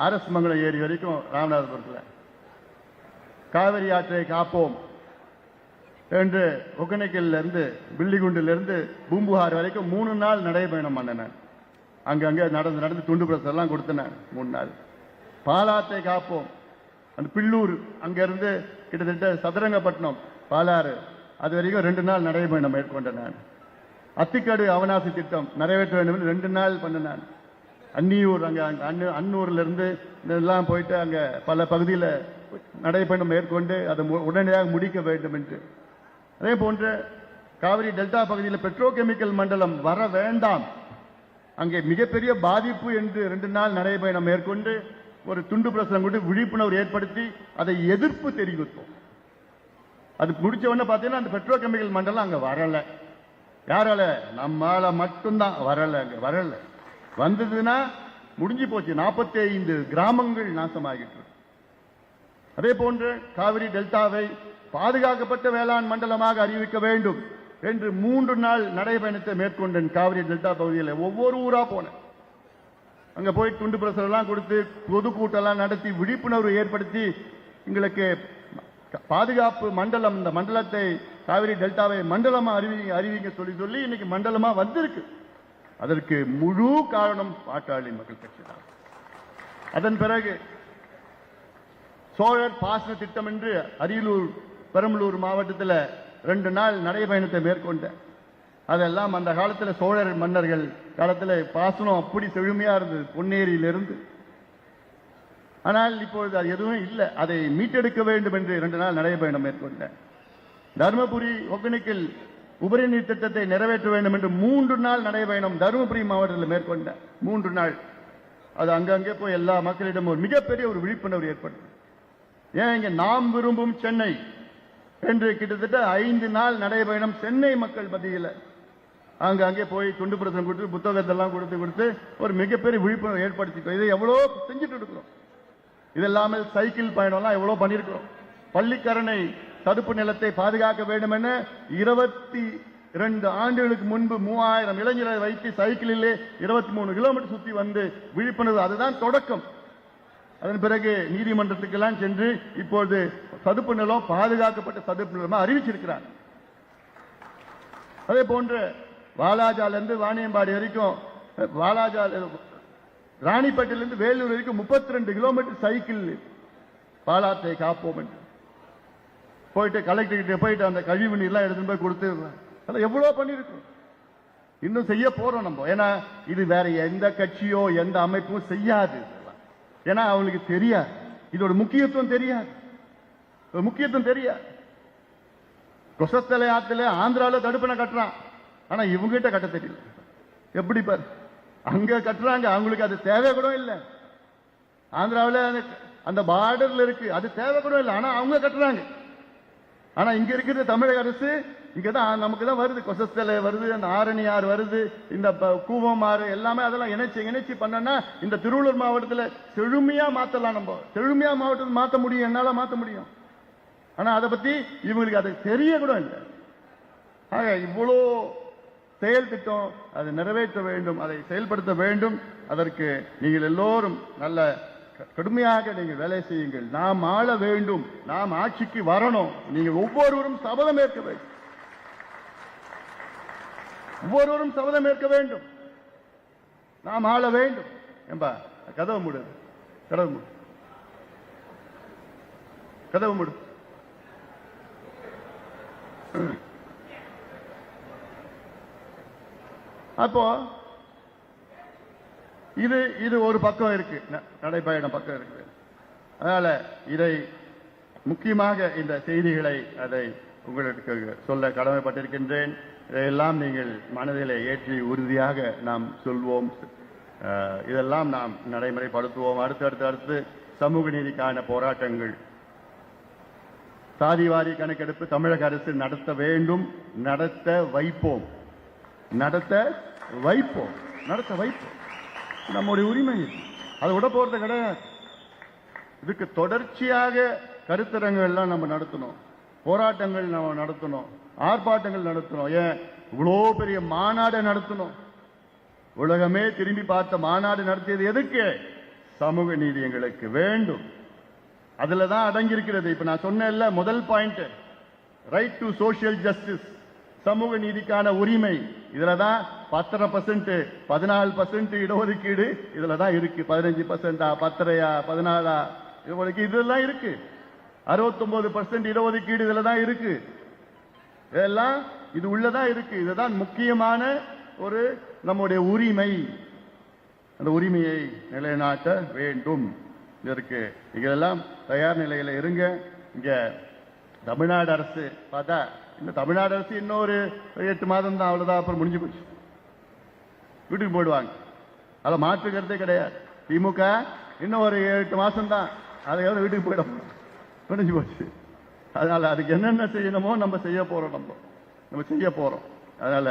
Speaker 2: அரசமங்கலம் ஏரி வரைக்கும் ராமநாதபுரத்தில். காவிரி ஆற்றை காப்போம் என்று ஒகேனக்கல்ல இருந்து பில்லிகுண்டிலிருந்து பூம்புகார் வரைக்கும் 3 நாள் நடைபயணம் பண்ணேன். அங்கங்க நடந்து துண்டு பிரஸ் எல்லாம் கொடுத்தேன் 3 நாள். பாலாற்றை காப்போம், அந்த பில்லூர் அங்கிருந்து கிட்டத்தட்ட சதுரங்கப்பட்டினம் பாலாறு அது வரைக்கும் 2 நாள் நடைபயணம் மேற்கொண்டேன். நான் அத்திக்கடு அவனாசி திட்டம் நிறைவேற்ற வேண்டும் என்று 2 நாள் பண்ணேன். அன்னியூர், அங்க அன்னூர்ல இருந்து எல்லாம் போயிட்டு அங்க பல பகுதியில் நடைபயணம் மேற்கொண்டு அதை உடனடியாக முடிக்க வேண்டும் என்று. அதே போன்று காவிரி டெல்டா பகுதியில் பெட்ரோகெமிக்கல் மண்டலம் வர வேண்டாம், அங்கே மிகப்பெரிய பாதிப்பு என்று 2 நாள் நடைபயணம் மேற்கொண்டு ஒரு துண்டு பிரசுரம் கொண்டு விழிப்புணர்வு ஏற்படுத்தி அதை எதிர்ப்பு தெரிவித்தோம். அது முடிச்ச உடனே பார்த்தீங்கன்னா அந்த பெட்ரோகெமிக்கல் மண்டலம் அங்க வரல. யாரால? நம்மால மட்டும்தான் வரல. அங்க வரல. வந்ததுன்னா முடிஞ்சு போச்சு. 45 கிராமங்கள் நாசமாகிட்டு. அதே போன்று காவிரி டெல்டாவை பாதுகாக்கப்பட்ட வேளாண் மண்டலமாக அறிவிக்க வேண்டும் என்று 3 நாள் நடைபயணத்தை மேற்கொண்டேன். காவிரி டெல்டா பகுதியில் ஒவ்வொரு ஊரா போனேன். அங்க போய் துண்டு பிரசுரம் எல்லாம் கொடுத்து பொதுக்கூட்டெல்லாம் நடத்தி விழிப்புணர்வு ஏற்படுத்தி எங்களுக்கு பாதுகாப்பு மண்டலம், இந்த மண்டலத்தை காவிரி டெல்டாவை மண்டலமா அறிவிக்க சொல்லி இன்னைக்கு மண்டலமா வந்திருக்கு. அதற்கு முழு காரணம் பாட்டாளி மக்கள் கட்சி தான். அதன் பிறகு சோழர் பாசன திட்டம் என்று அரியலூர், பெரம்பலூர் மாவட்டத்தில் 2 நாள் நடைபயணத்தை மேற்கொண்ட. அதெல்லாம் அந்த காலத்தில் சோழர் மன்னர்கள் காலத்தில் பாசனம் அப்படி செழுமையா இருந்தது, பொன்னேரியிலிருந்து. ஆனால் இப்பொழுது அது எதுவும் இல்லை. அதை மீட்டெடுக்க வேண்டும் என்று 2 நாள் நடைபயணம் மேற்கொண்ட. தருமபுரி ஒகேனக்கல் உபரி நீர் திட்டத்தை நிறைவேற்ற வேண்டும் என்று 3 நாள் நடைபயணம் தருமபுரி மாவட்டத்தில் மேற்கொண்ட. 3 நாள் அது அங்கங்கே போய் எல்லா மக்களிடம் ஒரு மிகப்பெரிய ஒரு விழிப்புணர்வு ஏற்பட்டது. ஏன் இங்க நாம் விரும்பும் சென்னை என்று கிட்டத்தட்ட 5 நாள் நடைபயணம் சென்னை மக்கள் மத்தியில். அங்கே போய் துண்டு பிரச்சனை கொடுத்து புத்தகத்தெல்லாம் கொடுத்து ஒரு மிகப்பெரிய விழிப்புணர்வு ஏற்படுத்திட்டோம். இதை எவ்வளோ செஞ்சுட்டு இருக்கிறோம். இது இல்லாமல் சைக்கிள் பயணம்லாம் எவ்வளோ பண்ணியிருக்கிறோம். பள்ளிக்கரணை தடுப்பு நிலத்தை பாதுகாக்க வேண்டும் என 22 ஆண்டுகளுக்கு முன்பு 3000 இளைஞரை வைத்து சைக்கிளிலே 23 கிலோமீட்டர் சுற்றி வந்து விழிப்புணர்வு, அதுதான் தொடக்கம். அதன் பிறகு நீதிமன்றத்துக்கெல்லாம் சென்று இப்போது சதுப்பு நிலம் பாதுகாக்கப்பட்ட சதுப்பு நிலமா அறிவிச்சிருக்கிறார். அதே போன்று வாலாஜாலிருந்து வாணியம்பாடி வரைக்கும், ராணிப்பேட்டையிலிருந்து வேலூர் வரைக்கும் 32 கிலோமீட்டர் சைக்கிள் பாலாற்றை காப்போம் என்று போயிட்டு கலெக்டர் கிட்ட போயிட்டு அந்த கழிவு நீர்லாம் எடுத்துட்டு போய் கொடுத்து அதெல்லாம் எவ்வளவு பண்ணிருக்கோம். இன்னும் செய்ய போறோம் நம்ம. ஏன்னா இது வேற எந்த கட்சியோ எந்த அமைப்பும் செய்யாது. ஏன்னா அவங்களுக்கு தெரியாது, இதோட முக்கியத்துவம் தெரியாது. கொசத்தலை ஆத்துல ஆந்திரால தடுப்பணை கட்டுறான், ஆனா இவங்க கிட்ட கட்ட தெரியல. எப்படி பாரு, அங்க கட்டுறாங்க, அவங்களுக்கு அது தேவை கூட இல்லை. ஆந்திராவில் அந்த பார்டர்ல இருக்கு, அது தேவை கூட இல்லை, ஆனா அவங்க கட்டுறாங்க. ஆனா இங்க இருக்கிற தமிழக அரசு இங்கதான் நமக்கு தான் வருது, கொசத்தலை வருது, அந்த ஆரணி ஆறு வருது, இந்த கூவம் ஆறு எல்லாமே அதெல்லாம் இணைச்சு பண்ணனா இந்த திருவள்ளூர் மாவட்டத்தில் செழுமையா மாத்தலாம். நம்ம செழுமையா மாவட்டத்தில் மாற்ற முடியும், என்னால மாற்ற முடியும். ஆனா அதை பத்தி இவங்களுக்கு அது தெரிய கூட இல்லை. ஆக இவ்வளோ செயல் திட்டம் அதை நிறைவேற்ற வேண்டும், அதை செயல்படுத்த வேண்டும். அதற்கு நீங்கள் எல்லோரும் நல்ல கடுமையாக நீங்கள் வேலை செய்யுங்கள். நாம் ஆள வேண்டும், நாம் ஆட்சிக்கு வரணும். நீங்கள் ஒவ்வொருவரும் சபதம் ஏற்க வேண்டும், ஒவ்வொருவரும் சபதம் ஏற்க வேண்டும். நாம் ஆள வேண்டும் என்பா. கதவு மூடு, கதவு மூடு. அப்போ இது ஒரு பக்கம் இருக்கு, நடைபயணம் பக்கம் இருக்கு. அதனால இதை முக்கியமாக இந்த செய்திகளை அதை உங்களுக்கு சொல்ல கடமைப்பட்டிருக்கின்றேன். இதையெல்லாம் நீங்கள் மனதிலே ஏற்றி உறுதியாக நாம் சொல்வோம், இதெல்லாம் நாம் நடைமுறைப்படுத்துவோம். அடுத்து சமூக நீதிக்கான போராட்டங்கள், சாதிவாரி கணக்கெடுப்பு தமிழக அரசு நடத்த வேண்டும், நடத்த வைப்போம். நம்முடைய உரிமை, அதை விட போறது கிடையாது. இதுக்கு தொடர்ச்சியாக கருத்தரங்கள்லாம் நம்ம நடத்தணும், போராட்டங்கள் நம்ம நடத்தணும், ஆர்ப்பாட்டங்கள் நடத்தணும். ஏன் இவ்வளோ பெரிய மாநாடு நடத்தணும்? உலகமே திரும்பி பார்த்த மாநாடு நடத்தியது எதுக்கு? சமூக நீதி எங்களுக்கு வேண்டும். அதுலதான் அடங்கி இருக்கிறது. இப்ப நான் சொன்னேன்ல, முதல் point right to social justice, சமூக நீதிக்கான உரிமை. இதுலதான் 10%, 14% இடஒதுக்கீடு இதுலதான் இருக்கு. 15%, 10%, 14% இதெல்லாம் இருக்கு. 69% இடஒதுக்கீடு இதுலதான் இருக்கு. இதெல்லாம் இது உள்ளதான் இருக்கு. இதுதான் முக்கியமான ஒரு நம்முடைய உரிமை. அந்த உரிமையை நிலைநாட்ட வேண்டும். இதற்கு இதெல்லாம் தயார் நிலையில இருங்க. இங்க தமிழ்நாடு அரசு பார்த்தா, இந்த தமிழ்நாடு அரசு இன்னொரு 8 மாதம் தான், அவ்வளவுதான், அப்புறம் முடிஞ்சு போச்சு, வீட்டுக்கு போயிடுவாங்க. அதை மாற்றுக்கிறதே கிடையாது. திமுக இன்னும் ஒரு 8 மாசம் தான், அதையாவது வீட்டுக்கு போயிடும், முடிஞ்சு போச்சு. அதனால அதுக்கு என்னென்ன செய்யணுமோ நம்ம செய்ய போறோம், நம்ம செய்ய போறோம். அதனால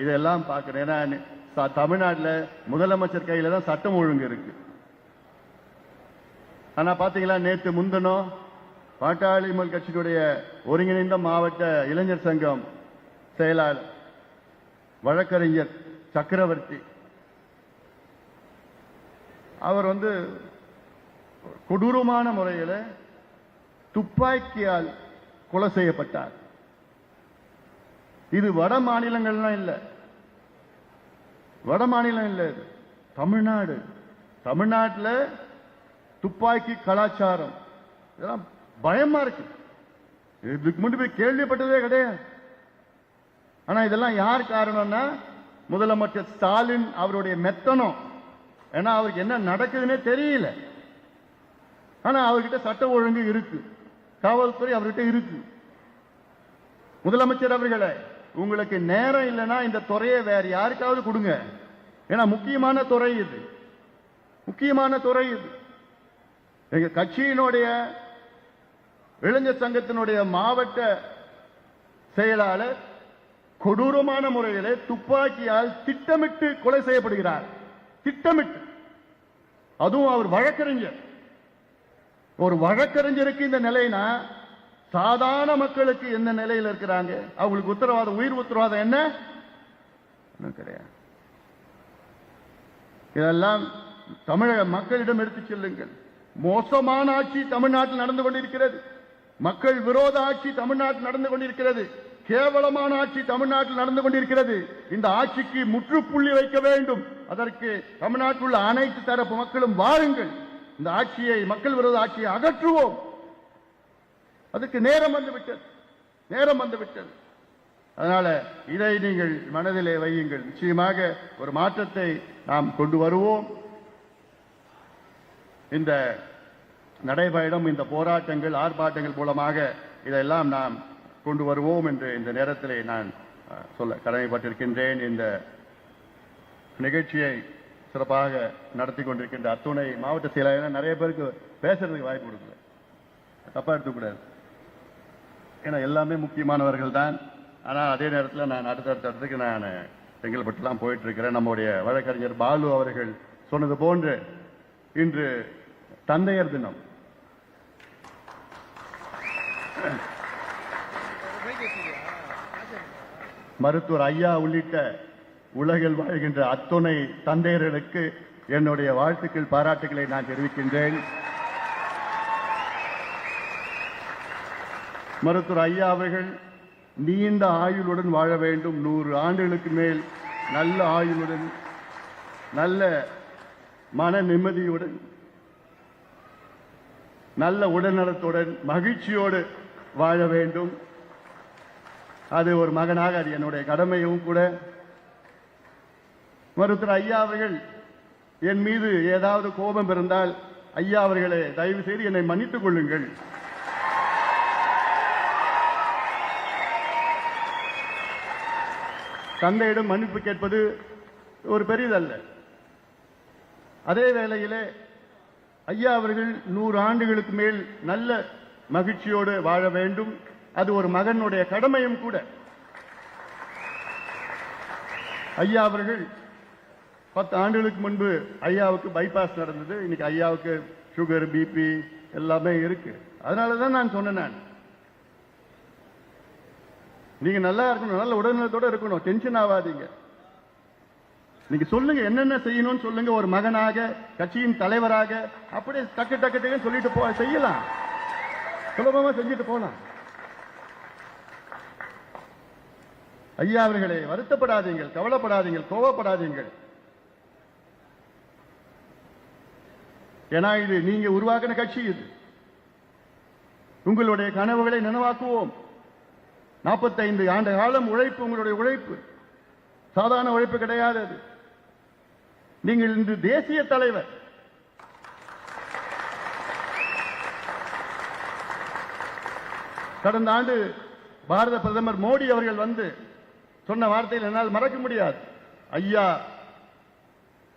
Speaker 2: இதெல்லாம் பார்க்கணும். ஏன்னா தமிழ்நாட்டில் முதலமைச்சர் கையில தான் சட்டம் ஒழுங்கு இருக்கு. ஆனா பாத்தீங்களா, நேற்று முன்தினம் பாட்டாளி மக்கள் கட்சியினுடைய ஒருங்கிணைந்த மாவட்ட இளைஞர் சங்கம் செயலாளர் வழக்கறிஞர் சக்கரவர்த்தி அவர் கொடூரமான முறையில் துப்பாக்கியால் கொலை செய்யப்பட்டார். இது வட மாநிலங்கள்லாம் இல்லை, வட மாநிலம் இல்லை, இது தமிழ்நாடு. தமிழ்நாட்டில் துப்பாக்கி கலாச்சாரம் இதெல்லாம் பயமா இருக்கு. இதுக்கு முன்பு கேள்விப்பட்டதே கிடையாது. ஆனா இதெல்லாம் யார் காரணம்னா முதலமைச்சர் ஸ்டாலின் அவருடைய மெத்தனம். ஏன்னா அவருக்கு என்ன நடக்குதுன்னே தெரியல. ஆனா அவர்கிட்ட சட்ட ஒழுங்கு இருக்கு, காவல்துறை அவர்கிட்ட இருக்கு. முதலமைச்சர் அவர்களே, உங்களுக்கு நேரம் இல்லைன்னா இந்த துறையை வேற யாருக்காவது கொடுங்க. ஏன்னா முக்கியமான துறை இது, முக்கியமான துறை இது. எங்க கட்சியினுடைய இளைஞர் சங்கத்தினுடைய மாவட்ட செயலாளர் கொடூரமான முறையிலே துப்பாக்கியால் திட்டமிட்டு கொலை செய்யப்படுகிறார். திட்டமிட்டு. அதுவும் அவர் வழக்கறிஞர். ஒரு வழக்கறிஞருக்கு இந்த நிலைனா சாதாரண மக்களுக்கு எந்த நிலையில் இருக்கிறாங்க? அவங்களுக்கு உத்தரவாதம், உயிர் உத்தரவாதம் என்ன கிடையாது. இதெல்லாம் தமிழக மக்களிடம் எடுத்துச் செல்லுங்கள். மோசமான ஆட்சி தமிழ்நாட்டில் நடந்து கொண்டிருக்கிறது. மக்கள் விரோத ஆட்சி தமிழ்நாட்டில் நடந்து கொண்டிருக்கிறது. கேவலமான ஆட்சி தமிழ்நாட்டில் நடந்து கொண்டிருக்கிறது. இந்த ஆட்சிக்கு முற்றுப்புள்ளி வைக்க வேண்டும். அதற்கு தமிழ்நாட்டில் உள்ள அனைத்து தரப்பு மக்களும் வாருங்கள். இந்த ஆட்சியை, மக்கள் விரோத ஆட்சியை அகற்றுவோம். அதுக்கு நேரம் வந்துவிட்டது. அதனால இதை நீங்கள் மனதிலே வையுங்கள். நிச்சயமாக ஒரு மாற்றத்தை நாம் கொண்டு வருவோம். இந்த நடைபயணம், இந்த போராட்டங்கள், ஆர்ப்பாட்டங்கள் மூலமாக இதெல்லாம் நாம் கொண்டு வருவோம் என்று இந்த நேரத்திலே நான் சொல்ல கடமைப்பட்டிருக்கின்றேன். இந்த நிகழ்ச்சியை சிறப்பாக நடத்தி கொண்டிருக்கின்ற அத்துணை மாவட்ட செயலாளர் நிறைய பேருக்கு பேசுறதுக்கு வாய்ப்பு கொடுக்கல, தப்பா எடுத்துக்கூடாது. ஏன்னா எல்லாமே முக்கியமானவர்கள் தான். ஆனால் அதே நேரத்தில் நான் அடுத்தடுத்த இடத்துக்கு நான் செங்கல்பட்டுலாம் போயிட்டு இருக்கிறேன். நம்முடைய வழக்கறிஞர் பாலு அவர்கள் சொன்னது போன்று இன்று தந்தையர் தினம். மருத்துவர் ஐயா உள்ளிட்ட உலகில் வாழ்கின்ற அத்துணை தந்தையர்களுக்கு என்னுடைய வாழ்த்துக்கள், பாராட்டுக்களை நான் தெரிவிக்கின்றேன். மருத்துவர் ஐயா அவர்கள் நீண்ட ஆயுளுடன் வாழ வேண்டும். 100 ஆண்டுகளுக்கு மேல் நல்ல ஆயுளுடன், நல்ல மன நிம்மதியுடன், நல்ல உடல்நலத்துடன், மகிழ்ச்சியோடு வாழ வேண்டும். அது ஒரு மகனாக அது என்னுடைய கடமையும் கூட. மருத்துவர் ஐயா அவர்கள் என் மீது ஏதாவது கோபம் இருந்தால், ஐயா அவர்களே தயவு செய்து என்னை மன்னித்துக் கொள்ளுங்கள். தந்தையிடம் மன்னிப்பு கேட்பது ஒரு பெரிதல்ல. அதே வேளையிலே ஐயா அவர்கள் 100 ஆண்டுகளுக்கு மேல் நல்ல மகிழ்ச்சியோடு வாழ வேண்டும். அது ஒரு மகனுடைய கடமையும் கூட. ஐயா அவர்கள் 10 ஆண்டுகளுக்கு முன்பு ஐயாவுக்கு பைபாஸ் நடந்தது. இன்னைக்கு ஐயாவுக்கு சுகர், பிபி எல்லாமே இருக்கு. அதனாலதான் நான் சொன்னேன், நீங்க நல்லா இருக்கணும், நல்ல உடல்நலத்தோட இருக்கணும், டென்ஷன் ஆகாதீங்க. நீங்க சொல்லுங்க, என்னென்ன செய்யணும்னு சொல்லுங்க. ஒரு மகனாக, கட்சியின் தலைவராக அப்படியே டக்கு டக்கு டக்குன்னு சொல்லிட்டு செய்யலாம், சுலபமா செஞ்சுட்டு போலாம். ஐயா அவர்களே, வருத்தப்படாதீங்கள், கவலைப்படாதீங்கள், கோவப்படாதீங்கள். ஏன்னா இது நீங்க உருவாக்கின கட்சி. இது உங்களுடைய கனவுகளை நனவாக்குவோம். 45 ஆண்டு காலம் உழைப்பு, உங்களுடைய உழைப்பு சாதாரண உழைப்பு கிடையாது. அது நீங்கள் இன்று தேசிய தலைவர். கடந்த ஆண்டு பாரத பிரதமர் மோடி அவர்கள் வந்து சொன்ன வார்த்தையில் என்னால் மறக்க முடியாது. ஐயா,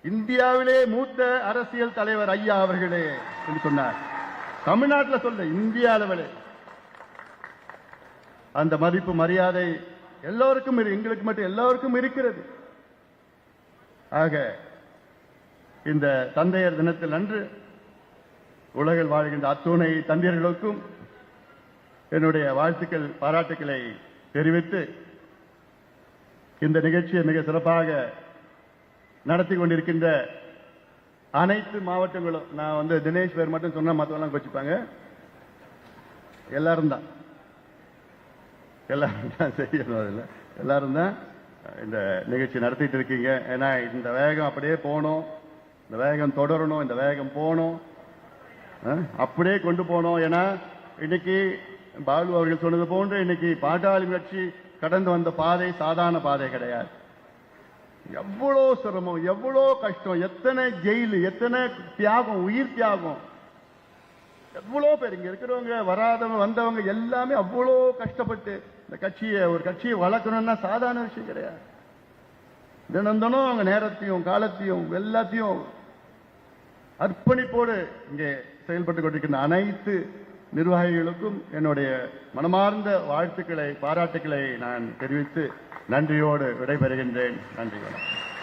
Speaker 2: இந்தியாவிலே மூத்த அரசியல் தலைவர் ஐயா அவர்களே என்று சொன்னார். தமிழ்நாட்டில் சொல்ல, இந்திய அளவிலே அந்த மதிப்பு, மரியாதை எல்லோருக்கும், எங்களுக்கு மட்டும் எல்லோருக்கும் இருக்கிறது. ஆக இந்த தந்தையர் தினத்தில் அன்று உலகில் வாழ்கின்ற அத்துணை தந்தையர்களுக்கும் என்னுடைய வாழ்த்துக்கள், பாராட்டுக்களை தெரிவித்து இந்த நிகழ்ச்சியை மிக சிறப்பாக நடத்தி கொண்டிருக்கின்ற அனைத்து மாவட்டங்களும், நான் வந்து தினேஷ் பேர் மட்டும் சொன்னா மற்றவெல்லாம் வச்சுப்பாங்க, எல்லாரும் தான் செய்யணும். அதில் எல்லாரும் தான் இந்த நிகழ்ச்சி நடத்திட்டு இருக்கீங்க. ஏன்னா இந்த வேகம் அப்படியே போகணும், இந்த வேகம் தொடரணும், இந்த வேகம் போகணும், அப்படியே கொண்டு போகணும். ஏன்னா இன்னைக்கு பாலு அவர்கள் சொன்னது போன்று இன்னைக்கு பாட்டாளி கட்சி கடந்து வந்த பாதை சாதாரண பாதை கிடையாது. எவ்வளோ சிரமம், எவ்வளோ கஷ்டம், எத்தனை ஜெயிலு, எத்தனை தியாகம், உயிர் தியாகம், எவ்வளோ பேர் இங்க இருக்கிறவங்க, வராதவங்க, வந்தவங்க எல்லாமே அவ்வளோ கஷ்டப்பட்டு இந்த கட்சியை, ஒரு கட்சியை வளர்க்கணும்னா சாதாரண விஷயம் கிடையாது. தினம் தினம் அவங்க நேரத்தையும் காலத்தையும் எல்லாத்தையும் அர்ப்பணிப்போடு இங்கே செயல்பட்டு கொண்டிருக்கின்ற அனைத்து நிர்வாகிகளுக்கும் என்னுடைய மனமார்ந்த வாழ்த்துக்களை, பாராட்டுக்களை நான் தெரிவித்து நன்றியோடு விடைபெறுகின்றேன். நன்றி வணக்கம்.